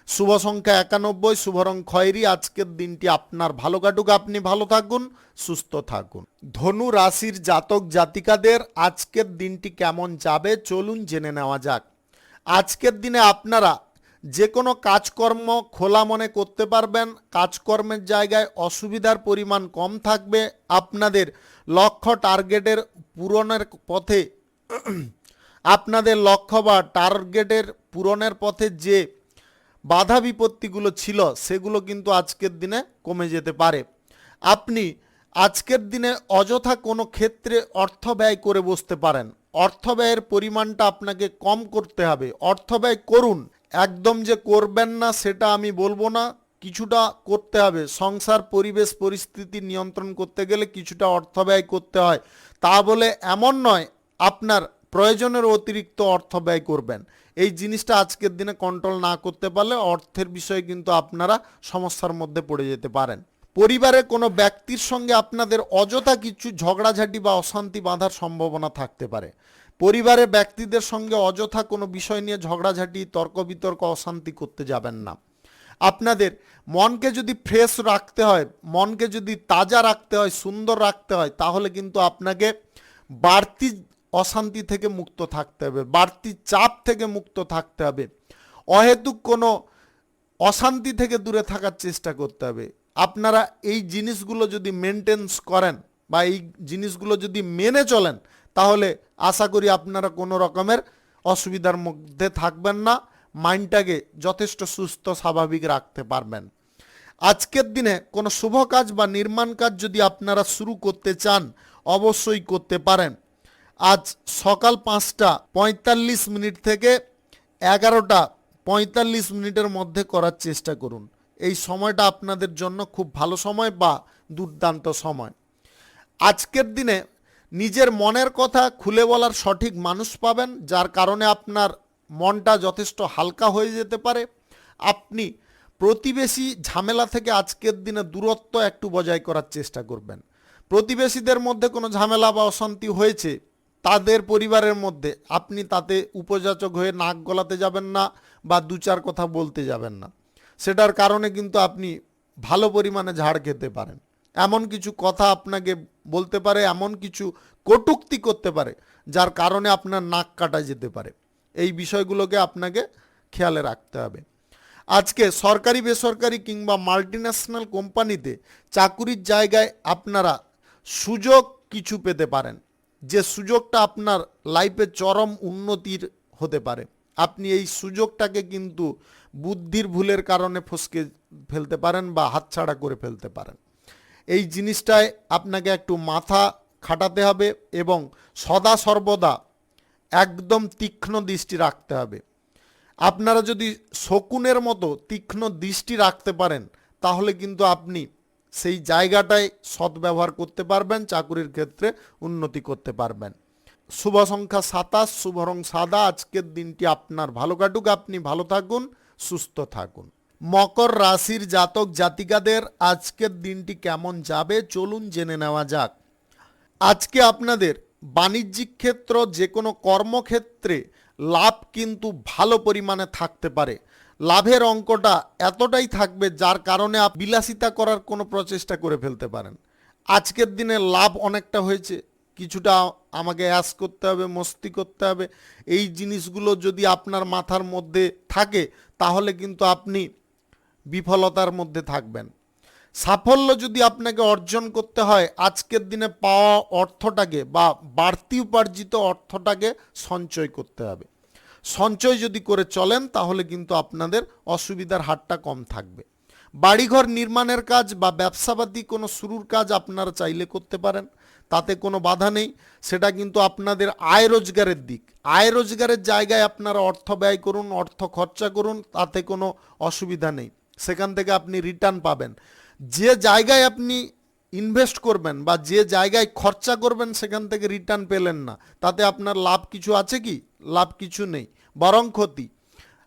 শুভ সংখ্যা 91, শুভ রং খয়েরি। আজকের দিনটি আপনার ভালো কাটুক, আপনি ভালো থাকুন, সুস্থ থাকুন। ধনু রাশির জাতক জাতিকাদের আজকের দিনটি কেমন যাবে চলুন জেনে নেওয়া যাক। আজকের দিনে আপনারা যে কোনো কাজকর্ম খোলা মনে করতে পারবেন। কাজকর্মের জায়গায় অসুবিধার পরিমাণ কম থাকবে। আপনাদের লক্ষ্য টার্গেটের পূরণের পথে আপনাদের লক্ষ্য বা টার্গেটের পূরণের পথে যে বাধা বিপত্তিগুলো ছিল সেগুলো কিন্তু আজকের দিনে কমে যেতে পারে। আপনি আজকের দিনে অযথা কোনো ক্ষেত্রে অর্থ ব্যয় করে বসতে পারেন। অর্থ ব্যয়ের পরিমাণটা আপনাকে কম করতে হবে। অর্থ ব্যয় করুন, একদম যে করবেন না সেটা আমি বলবো না, কিছুটা করতে হবে। সংসার পরিবেশ পরিস্থিতি নিয়ন্ত্রণ করতে গেলে কিছুটা অর্থ ব্যয় করতে হয়, তা বলে এমন নয় আপনার প্রয়োজনের অতিরিক্ত অর্থ ব্যয় করবেন। এই জিনিসটা আজকের দিনে কন্ট্রোল না করতে পারলে অর্থের বিষয়ে কিন্তু আপনারা সমস্যার মধ্যে পড়ে যেতে পারেন। পরিবারে কোনো ব্যক্তির সঙ্গে আপনাদের অযথা কিছু ঝগড়াঝাটি বা অশান্তি বাঁধার সম্ভাবনা থাকতে পারে। পরিবারের ব্যক্তিদের সঙ্গে অযথা কোনো বিষয় নিয়ে ঝগড়াঝাটি, তর্ক বিতর্ক, অশান্তি করতে যাবেন না। আপনাদের মনকে যদি ফ্রেশ রাখতে হয়, মনকে যদি তাজা রাখতে হয়, সুন্দর রাখতে হয়, তাহলে কিন্তু আপনাকে বাড়তি অশান্তি থেকে মুক্ত থাকতে হবে, বাড়তি চাপ থেকে মুক্ত থাকতে হবে, অহেতুক কোনো অশান্তি থেকে দূরে থাকার চেষ্টা করতে হবে। আপনারা এই জিনিসগুলো যদি মেনটেন্স করেন বা এই জিনিসগুলো যদি মেনে চলেন, তাহলে আশা করি আপনারা কোনো রকমের অসুবিধার মধ্যে থাকবেন না, মাইন্ডটাকে যথেষ্ট সুস্থ স্বাভাবিক রাখতে পারবেন। আজকের দিনে কোনো শুভ কাজ বা নির্মাণ কাজ যদি আপনারা শুরু করতে চান, অবশ্যই করতে পারেন। আজ সকাল 5:45 থেকে 11:45 মধ্যে করার চেষ্টা করুন। এই সময়টা আপনাদের জন্য খুব ভালো সময় বা দুর্দান্ত সময়। আজকের দিনে নিজের মনের কথা খুলে বলার সঠিক মানুষ পাবেন, যার কারণে আপনার মনটা যথেষ্ট হালকা হয়ে যেতে পারে। আপনি প্রতিবেশী ঝামেলা থেকে আজকের দিনে দূরত্ব একটু বজায় করার চেষ্টা করবেন। প্রতিবেশীদের মধ্যে কোনো ঝামেলা বা অশান্তি হয়েছে তাদের পরিবারের মধ্যে, আপনি তাতে উপযাচক হয়ে নাক গলাতে যাবেন না বা দু চার কথা বলতে যাবেন না। সেটার কারণে কিন্তু আপনি ভালো পরিমাণে ঝাড় খেতে পারেন। এমন কিছু কথা আপনাকে বলতে পারে, এমন কিছু কটূক্তি করতে পারে, যার কারণে আপনার নাক কাটা যেতে পারে। এই বিষয়গুলোকে আপনাকে খেয়ালে রাখতে হবে। আজকে সরকারি, বেসরকারি কিংবা মাল্টিন্যাশনাল কোম্পানিতে চাকুরির জায়গায় আপনারা সুযোগ কিছু পেতে পারেন, যে সুযোগটা আপনার লাইফে চরম উন্নতির হতে পারে। আপনি এই সুযোগটাকে কিন্তু বুদ্ধির ভুলের কারণে ফসকে ফেলতে পারেন বা হাতছাড়া করে ফেলতে পারেন। এই জিনিসটায় আপনাকে একটু মাথা খাটাতে হবে এবং সদা সর্বদা একদম তীক্ষ্ণ দৃষ্টি রাখতে হবে। আপনারা যদি শকুনের মতো তীক্ষ্ণ দৃষ্টি রাখতে পারেন, তাহলে কিন্তু আপনি সেই জায়গাটায় সদ্ব্যবহার করতে পারবেন, চাকুরির ক্ষেত্রে উন্নতি করতে পারবেন। শুভ সংখ্যা 27, শুভ রং সাদা। আজকের দিনটি আপনার ভালো কাটুক, আপনি ভালো থাকুন, সুস্থ থাকুন। মকর রাশির জাতক জাতিকাদের আজকের দিনটি কেমন যাবে চলুন জেনে নেওয়া যাক। আজকে আপনাদের বাণিজ্যিক ক্ষেত্র, যে কোনো কর্মক্ষেত্রে লাভ কিন্তু ভালো পরিমাণে থাকতে পারে। লাভের অঙ্কটা এতটাই থাকবে যার কারণে বিলাসিতা করার কোনো প্রচেষ্টা করে ফেলতে পারেন। আজকের দিনে লাভ অনেকটা হয়েছে, কিছুটা আমাকে অ্যাশ করতে হবে, মস্তি করতে হবে। এই জিনিসগুলো যদি আপনার মাথার মধ্যে থাকে, তাহলে কিন্তু আপনি বিফলতার মধ্যে থাকবেন। সাফল্য যদি আপনাকে অর্জন করতে হয়, আজকের দিনে পাওয়া অর্থটাকে বা বাড়তি উপার্জিত অর্থটাকে সঞ্চয় করতে হবে। সঞ্চয় যদি করে চলেন, তাহলে কিন্তু আপনাদের অসুবিধার হারটা কম থাকবে। বাড়িঘর নির্মাণের কাজ বা ব্যবসাপাতি কোনো শুরুর কাজ আপনারা চাইলে করতে পারেন, তাতে কোনো বাধা নেই। সেটা কিন্তু আপনাদের আয় রোজগারের দিক। আয় রোজগারের জায়গায় আপনারা অর্থ ব্যয় করুন, অর্থ খরচা করুন, তাতে কোনো অসুবিধা নেই। সেখান থেকে আপনি রিটার্ন পাবেন। যে জায়গায় আপনি ইনভেস্ট করবেন বা যে জায়গায় খরচা করবেন, সেখান থেকে রিটার্ন পেলেন না, তাতে আপনার লাভ কিছু আছে কি? লাভ কিছু নেই, বরং ক্ষতি।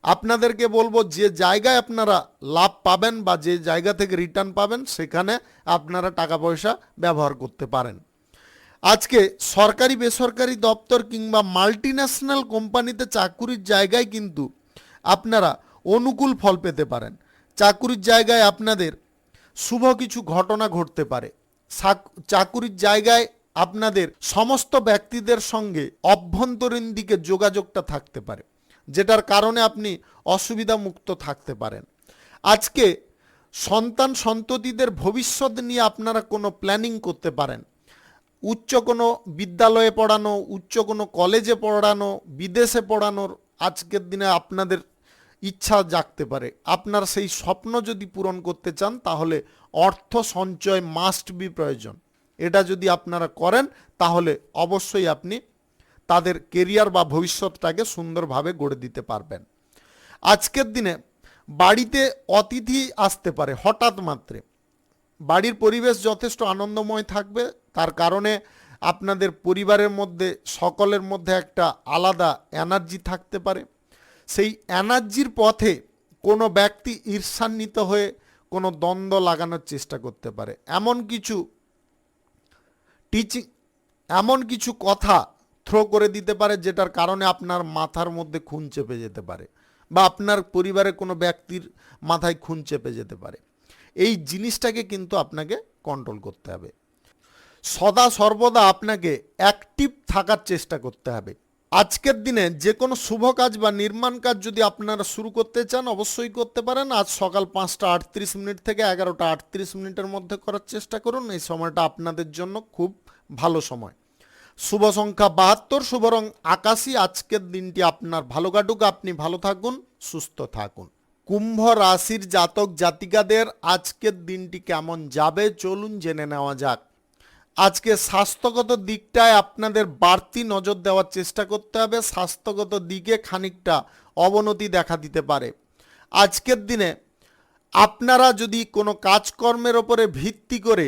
আপনাদেরকে বলবো, যে জায়গায় আপনারা লাভ পাবেন বা যে জায়গা থেকে রিটার্ন পাবেন, সেখানে আপনারা টাকা পয়সা ব্যবহার করতে পারেন। আজকে সরকারি, বেসরকারি দপ্তর কিংবা মাল্টিন্যাশনাল কোম্পানিতে চাকুরির জায়গায় কিন্তু আপনারা অনুকূল ফল পেতে পারেন। চাকুরির জায়গায় আপনাদের শুভ কিছু ঘটনা ঘটতে পারে। চাকুরির জায়গায় আপনাদের সমস্ত ব্যক্তিদের সঙ্গে অভ্যন্তরীণ দিকে যোগাযোগটা থাকতে পারে, যেটার কারণে আপনি অসুবিধা মুক্ত থাকতে পারেন। আজকে সন্তান সন্ততিদের ভবিষ্যৎ নিয়ে আপনারা কোনো প্ল্যানিং করতে পারেন। উচ্চ কোনো বিদ্যালয়ে পড়ানো, উচ্চ কোনো কলেজে পড়ানো, বিদেশে পড়ানোর আজকের দিনে আপনাদের ইচ্ছা জাগতে পারে। আপনার সেই স্বপ্ন যদি পূরণ করতে চান, তাহলে অর্থ সঞ্চয় মাস্ট বি প্রয়োজন। এটা যদি আপনারা করেন, তাহলে অবশ্যই আপনি তাদের কেরিয়ার বা ভবিষ্যৎটাকে সুন্দরভাবে গড়ে দিতে পারবেন। আজকের দিনে বাড়িতে অতিথি আসতে পারে হঠাৎ মাত্রে। বাড়ির পরিবেশ যথেষ্ট আনন্দময় থাকবে, তার কারণে আপনাদের পরিবারের মধ্যে সকলের মধ্যে একটা আলাদা এনার্জি থাকতে পারে। সেই এনার্জির পথে কোনো ব্যক্তি ঈর্ষান্বিত হয়ে কোনো দ্বন্দ্ব লাগানোর চেষ্টা করতে পারে। এমন কিছু কথা থ্রো করে দিতে পারে যেটার কারণে আপনার মাথার মধ্যে খুন চেপে যেতে পারে, বা আপনার পরিবারের কোনো ব্যক্তির মাথায় খুন চেপে যেতে পারে। এই জিনিসটাকে কিন্তু আপনাকে কন্ট্রোল করতে হবে। সদা সর্বদা আপনাকে অ্যাক্টিভ থাকার চেষ্টা করতে হবে। আজকের দিনে যে কোনো শুভ কাজ বা নির্মাণ কাজ যদি আপনারা শুরু করতে চান অবশ্যই করতে পারেন। আজ সকাল 5:38 থেকে 11:38 মধ্যে করার চেষ্টা করুন। এই সময়টা আপনাদের জন্য খুব ভালো সময়। শুভ সংখ্যা 72, শুভ রং আকাশী। আজকের দিনটি আপনার ভালো কাটুক, আপনি ভালো থাকুন, সুস্থ থাকুন। কুম্ভ রাশির জাতক জাতিকাদের আজকের দিনটি কেমন যাবে চলুন জেনে নেওয়া যাক। আজকে স্বাস্থ্যগত দিকটায় আপনাদের বাড়তি নজর দেওয়ার চেষ্টা করতে হবে। স্বাস্থ্যগত দিকে খানিকটা অবনতি দেখা দিতে পারে। আজকের দিনে আপনারা যদি কোনো কাজকর্মের ওপরে ভিত্তি করে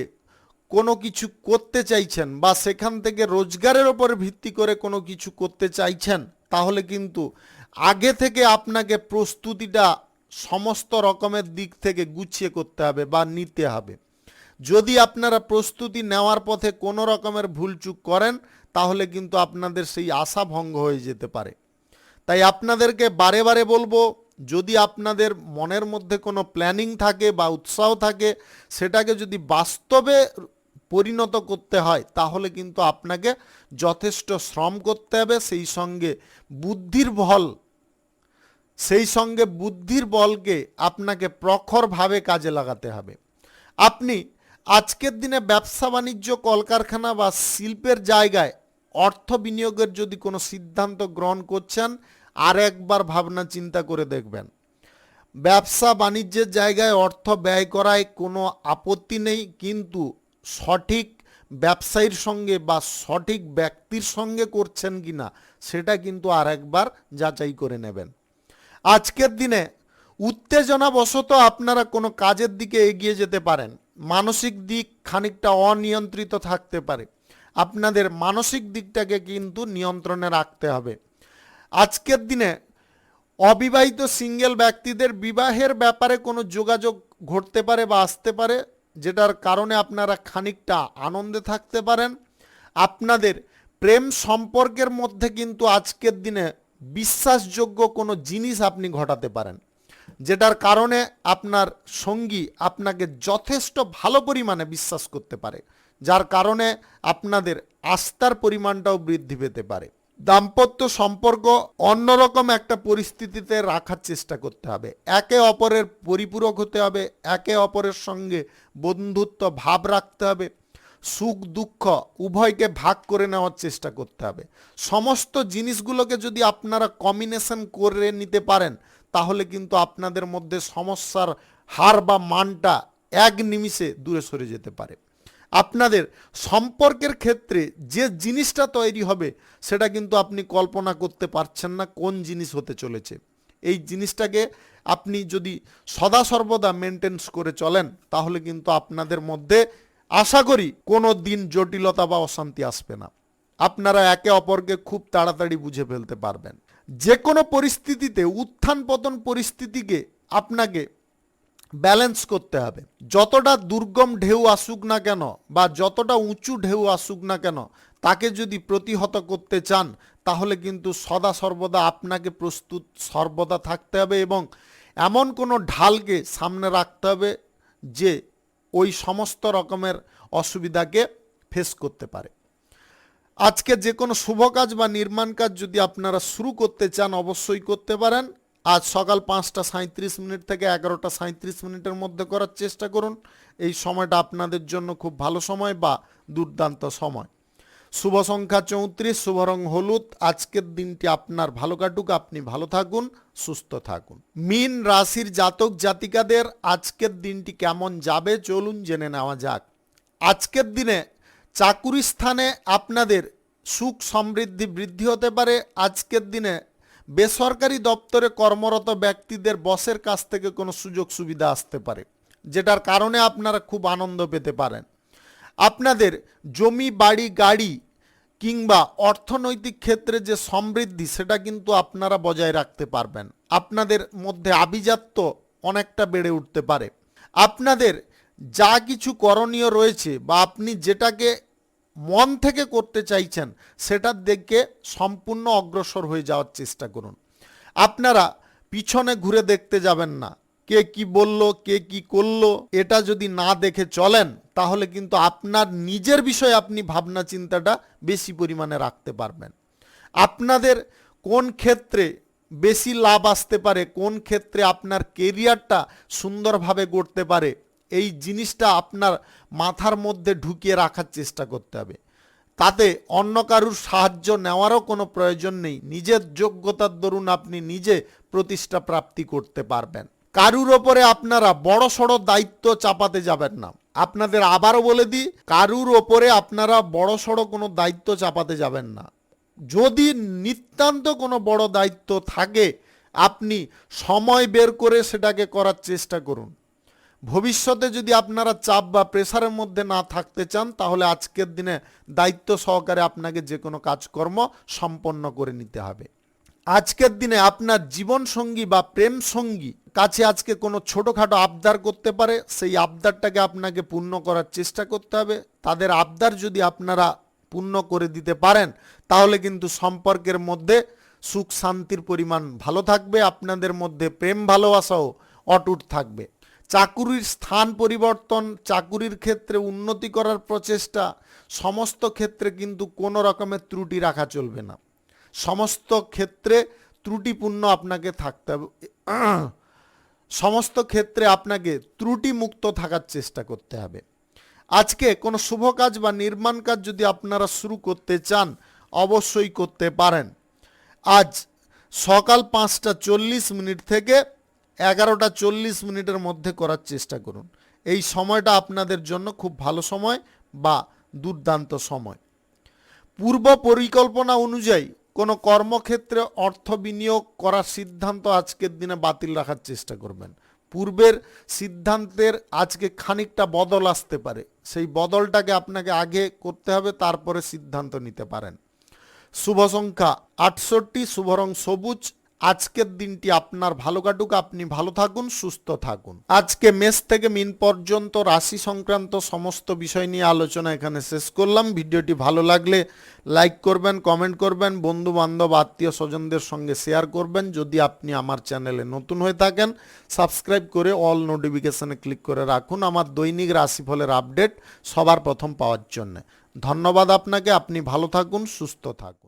কোনো কিছু করতে চাইছেন, বা সেখান থেকে রোজগারের ওপরে ভিত্তি করে কোনো কিছু করতে চাইছেন, তাহলে কিন্তু আগে থেকে আপনাকে প্রস্তুতিটা সমস্ত রকমের দিক থেকে গুছিয়ে করতে হবে বা নিতে হবে। যদি আপনারা প্রস্তুতি নেওয়ার পথে কোনো রকমের ভুলচুক করেন, তাহলে কিন্তু আপনাদের সেই আশা ভঙ্গ হয়ে যেতে পারে। তাই আপনাদেরকে বারে বারে বলবো, যদি আপনাদের মনের মধ্যে কোনো প্ল্যানিং থাকে বা উৎসাহ থাকে, সেটাকে যদি বাস্তবে পরিণত করতে হয়, তাহলে কিন্তু আপনাকে যথেষ্ট শ্রম করতে হবে। সেই সঙ্গে বুদ্ধির বলকে আপনাকে প্রখরভাবে কাজে লাগাতে হবে। আপনি আজকের দিনে ব্যবসা বাণিজ্য, কলকারখানা বা শিল্পের জায়গায় অর্থ বিনিয়োগের যদি কোনো সিদ্ধান্ত গ্রহণ করছেন, আর একবার ভাবনা চিন্তা করে দেখবেন। ব্যবসা বাণিজ্যের জায়গায় অর্থ ব্যয় করায় কোনো আপত্তি নেই, কিন্তু সঠিক ব্যবসায়ীর সঙ্গে বা সঠিক ব্যক্তির সঙ্গে করছেন কিনা সেটা কিন্তু আর একবার যাচাই করে নেবেন। আজকের দিনে উত্তেজনাবশত আপনারা কোনো কাজের দিকে এগিয়ে যেতে পারেন। মানসিক দিক খানিকটা অনিয়ন্ত্রিত থাকতে পারে। আপনাদের মানসিক দিকটাকে কিন্তু নিয়ন্ত্রণে রাখতে হবে। আজকের দিনে অবিবাহিত সিঙ্গেল ব্যক্তিদের বিবাহের ব্যাপারে কোনো যোগাযোগ ঘটতে পারে বা আসতে পারে, যেটার কারণে আপনারা খানিকটা আনন্দে থাকতে পারেন। আপনাদের প্রেম সম্পর্কের মধ্যে কিন্তু আজকের দিনে বিশ্বাসযোগ্য কোনো জিনিস আপনি ঘটাতে পারেন, যেটার কারণে আপনার সঙ্গী আপনাকে যথেষ্ট ভালো পরিমাণে বিশ্বাস করতে পারে, যার কারণে আপনাদের আস্থার পরিমাণটাও বৃদ্ধি পেতে পারে। দাম্পত্য সম্পর্ক অন্যরকম একটা পরিস্থিতিতে রাখার চেষ্টা করতে হবে। একে অপরের পরিপূরক হতে হবে, একে অপরের সঙ্গে বন্ধুত্ব ভাব রাখতে হবে, সুখ দুঃখ উভয়কে ভাগ করে নেওয়ার চেষ্টা করতে হবে। সমস্ত জিনিসগুলোকে যদি আপনারা কম্বিনেশন করে নিতে পারেন, তাহলে কিন্তু আপনাদের মধ্যে সমস্যার হার বা মানটা এক নিমিষে দূরে সরে যেতে পারে। আপনাদের সম্পর্কের ক্ষেত্রে যে জিনিসটা তৈরি হবে, সেটা কিন্তু আপনি কল্পনা করতে পারছেন না কোন জিনিস হতে চলেছে। এই জিনিসটাকে আপনি যদি সদা সর্বদা মেনটেন্স করে চলেন, তাহলে কিন্তু আপনাদের মধ্যে আশা করি কোনো দিন জটিলতা বা অশান্তি আসবে না। আপনারা একে অপরকে খুব তাড়াতাড়ি বুঝে ফেলতে পারবেন। যে কোনো পরিস্থিতিতে উত্থান পতন পরিস্থিতিকে আপনাকে ব্যালেন্স করতে হবে। যতটা দুর্গম ঢেউ আসুক না কেন বা যতটা উঁচু ঢেউ আসুক না কেন, তাকে যদি প্রতিহত করতে চান, তাহলে কিন্তু সদা সর্বদা আপনাকে প্রস্তুত সর্বদা থাকতে হবে, এবং এমন কোনো ঢালকে সামনে রাখতে হবে যে ওই সমস্ত রকমের অসুবিধাকে ফেস করতে পারে। আজকে যে কোনো শুভ কাজ বা নির্মাণ কাজ যদি আপনারা শুরু করতে চান, অবশ্যই করতে পারেন। আজ সকাল 5:37 থেকে 11:37 মধ্যে করার চেষ্টা করুন। এই সময়টা আপনাদের জন্য খুব ভালো সময় বা দুর্দান্ত সময়। শুভ সংখ্যা 34, শুভ রং হলুদ। আজকের দিনটি আপনার ভালো কাটুক, আপনি ভালো থাকুন, সুস্থ থাকুন। মীন রাশির জাতক জাতিকাদের আজকের দিনটি কেমন যাবে চলুন জেনে নেওয়া যাক। আজকের দিনে চাকুরি স্থানে আপনাদের সুখ সমৃদ্ধি বৃদ্ধি হতে পারে। আজকের দিনে বেসরকারি দপ্তরে কর্মরত ব্যক্তিদের বসের কাছ থেকে কোনো সুযোগ সুবিধা আসতে পারে, যেটার কারণে আপনারা খুব আনন্দ পেতে পারেন। আপনাদের জমি বাড়ি গাড়ি কিংবা অর্থনৈতিক ক্ষেত্রে যে সমৃদ্ধি, সেটা কিন্তু আপনারা বজায় রাখতে পারবেন। আপনাদের মধ্যে আভিজাত্য অনেকটা বেড়ে উঠতে পারে। আপনাদের যা কিছু করণীয় রয়েছে বা আপনি যেটাকে মন থেকে করতে চাইছেন সেটার দিকে সম্পূর্ণ অগ্রসর হয়ে যাওয়ার চেষ্টা করুন। আপনারা পিছনে ঘুরে দেখতে যাবেন না, কে কি বলল, কে কি করলো, এটা যদি না দেখে চলেন তাহলে কিন্তু আপনার নিজের বিষয়ে আপনি ভাবনা চিন্তাটা বেশি পরিমাণে রাখতে পারবেন। আপনাদের কোন ক্ষেত্রে বেশি লাভ আসতে পারে, কোন ক্ষেত্রে আপনার কেরিয়ারটা সুন্দরভাবে গড়তে পারে, এই জিনিসটা আপনার মাথার মধ্যে ঢুকিয়ে রাখার চেষ্টা করতে হবে। তাতে অন্য কারুর সাহায্য নেওয়ারও কোনো প্রয়োজন নেই। নিজের যোগ্যতার দরুন আপনি নিজে প্রতিষ্ঠা প্রাপ্তি করতে পারবেন। কারুর ওপরে আপনারা বড় সড়ো দায়িত্ব চাপাতে যাবেন না। আপনাদের আবারও বলে দিই, কারুর ওপরে আপনারা বড় সড়ো কোনো দায়িত্ব চাপাতে যাবেন না। যদি নিতান্ত কোনো বড় দায়িত্ব থাকে আপনি সময় বের করে সেটাকে করার চেষ্টা করুন। ভবিষ্যতে যদি আপনারা চাপ বা প্রেসারের মধ্যে না থাকতে চান তাহলে আজকের দিনে দায়িত্ব সহকারে আপনাকে যে কোনো কাজকর্ম সম্পন্ন করে নিতে হবে। আজকের দিনে আপনার জীবন সঙ্গী বা প্রেম সঙ্গী কাছে আজকে কোনো ছোটোখাটো আবদার করতে পারে, সেই আবদারটাকে আপনাকে পূর্ণ করার চেষ্টা করতে হবে। তাদের আবদার যদি আপনারা পূর্ণ করে দিতে পারেন তাহলে কিন্তু সম্পর্কের মধ্যে সুখ শান্তির পরিমাণ ভালো থাকবে, আপনাদের মধ্যে প্রেম ভালোবাসাও অটুট থাকবে। চাকুরির স্থান পরিবর্তন, চাকুরির ক্ষেত্রে উন্নতি করার প্রচেষ্টা, সমস্ত ক্ষেত্রে কিন্তু কোনো রকমের ত্রুটি রাখা চলবে না। সমস্ত ক্ষেত্রে ত্রুটিপূর্ণ আপনাকে থাকতে হবে, সমস্ত ক্ষেত্রে আপনাকে ত্রুটিমুক্ত থাকার চেষ্টা করতে হবে। আজকে কোনো শুভ কাজ বা নির্মাণ কাজ যদি আপনারা শুরু করতে চান অবশ্যই করতে পারেন। আজ সকাল 5:40 থেকে 11:40 মধ্যে করার চেষ্টা করুন। এই সময়টা আপনাদের জন্য খুব ভালো সময় বা দুর্দান্ত সময়। পূর্ব পরিকল্পনা অনুযায়ী কোনো কর্মক্ষেত্রে অর্থ বিনিয়োগ করার সিদ্ধান্ত আজকের দিনে বাতিল রাখার চেষ্টা করবেন। পূর্বের সিদ্ধান্তের আজকে খানিকটা বদল আসতে পারে, সেই বদলটাকে আপনাকে আগে করতে হবে, তারপরে সিদ্ধান্ত নিতে পারেন। শুভ সংখ্যা 68, শুভ রং সবুজ। আজকের দিনটি আপনার ভালো কাটুক, আপনি ভালো থাকুন, সুস্থ থাকুন। আজকে মেষ থেকে মিন পর্যন্ত রাশি সংক্রান্ত সমস্ত বিষয় নিয়ে আলোচনা এখানে শেষ করলাম। ভিডিওটি ভালো লাগলে লাইক করবেন, কমেন্ট করবেন, বন্ধু বান্ধব আত্মীয় স্বজনদের সঙ্গে শেয়ার করবেন। যদি আপনি আমার চ্যানেলে নতুন হয়ে থাকেন সাবস্ক্রাইব করে অল নোটিফিকেশনে ক্লিক করে রাখুন আমার দৈনিক রাশিফলের আপডেট সবার প্রথম পাওয়ার জন্য। ধন্যবাদ আপনাকে, আপনি ভালো থাকুন, সুস্থ থাকুন।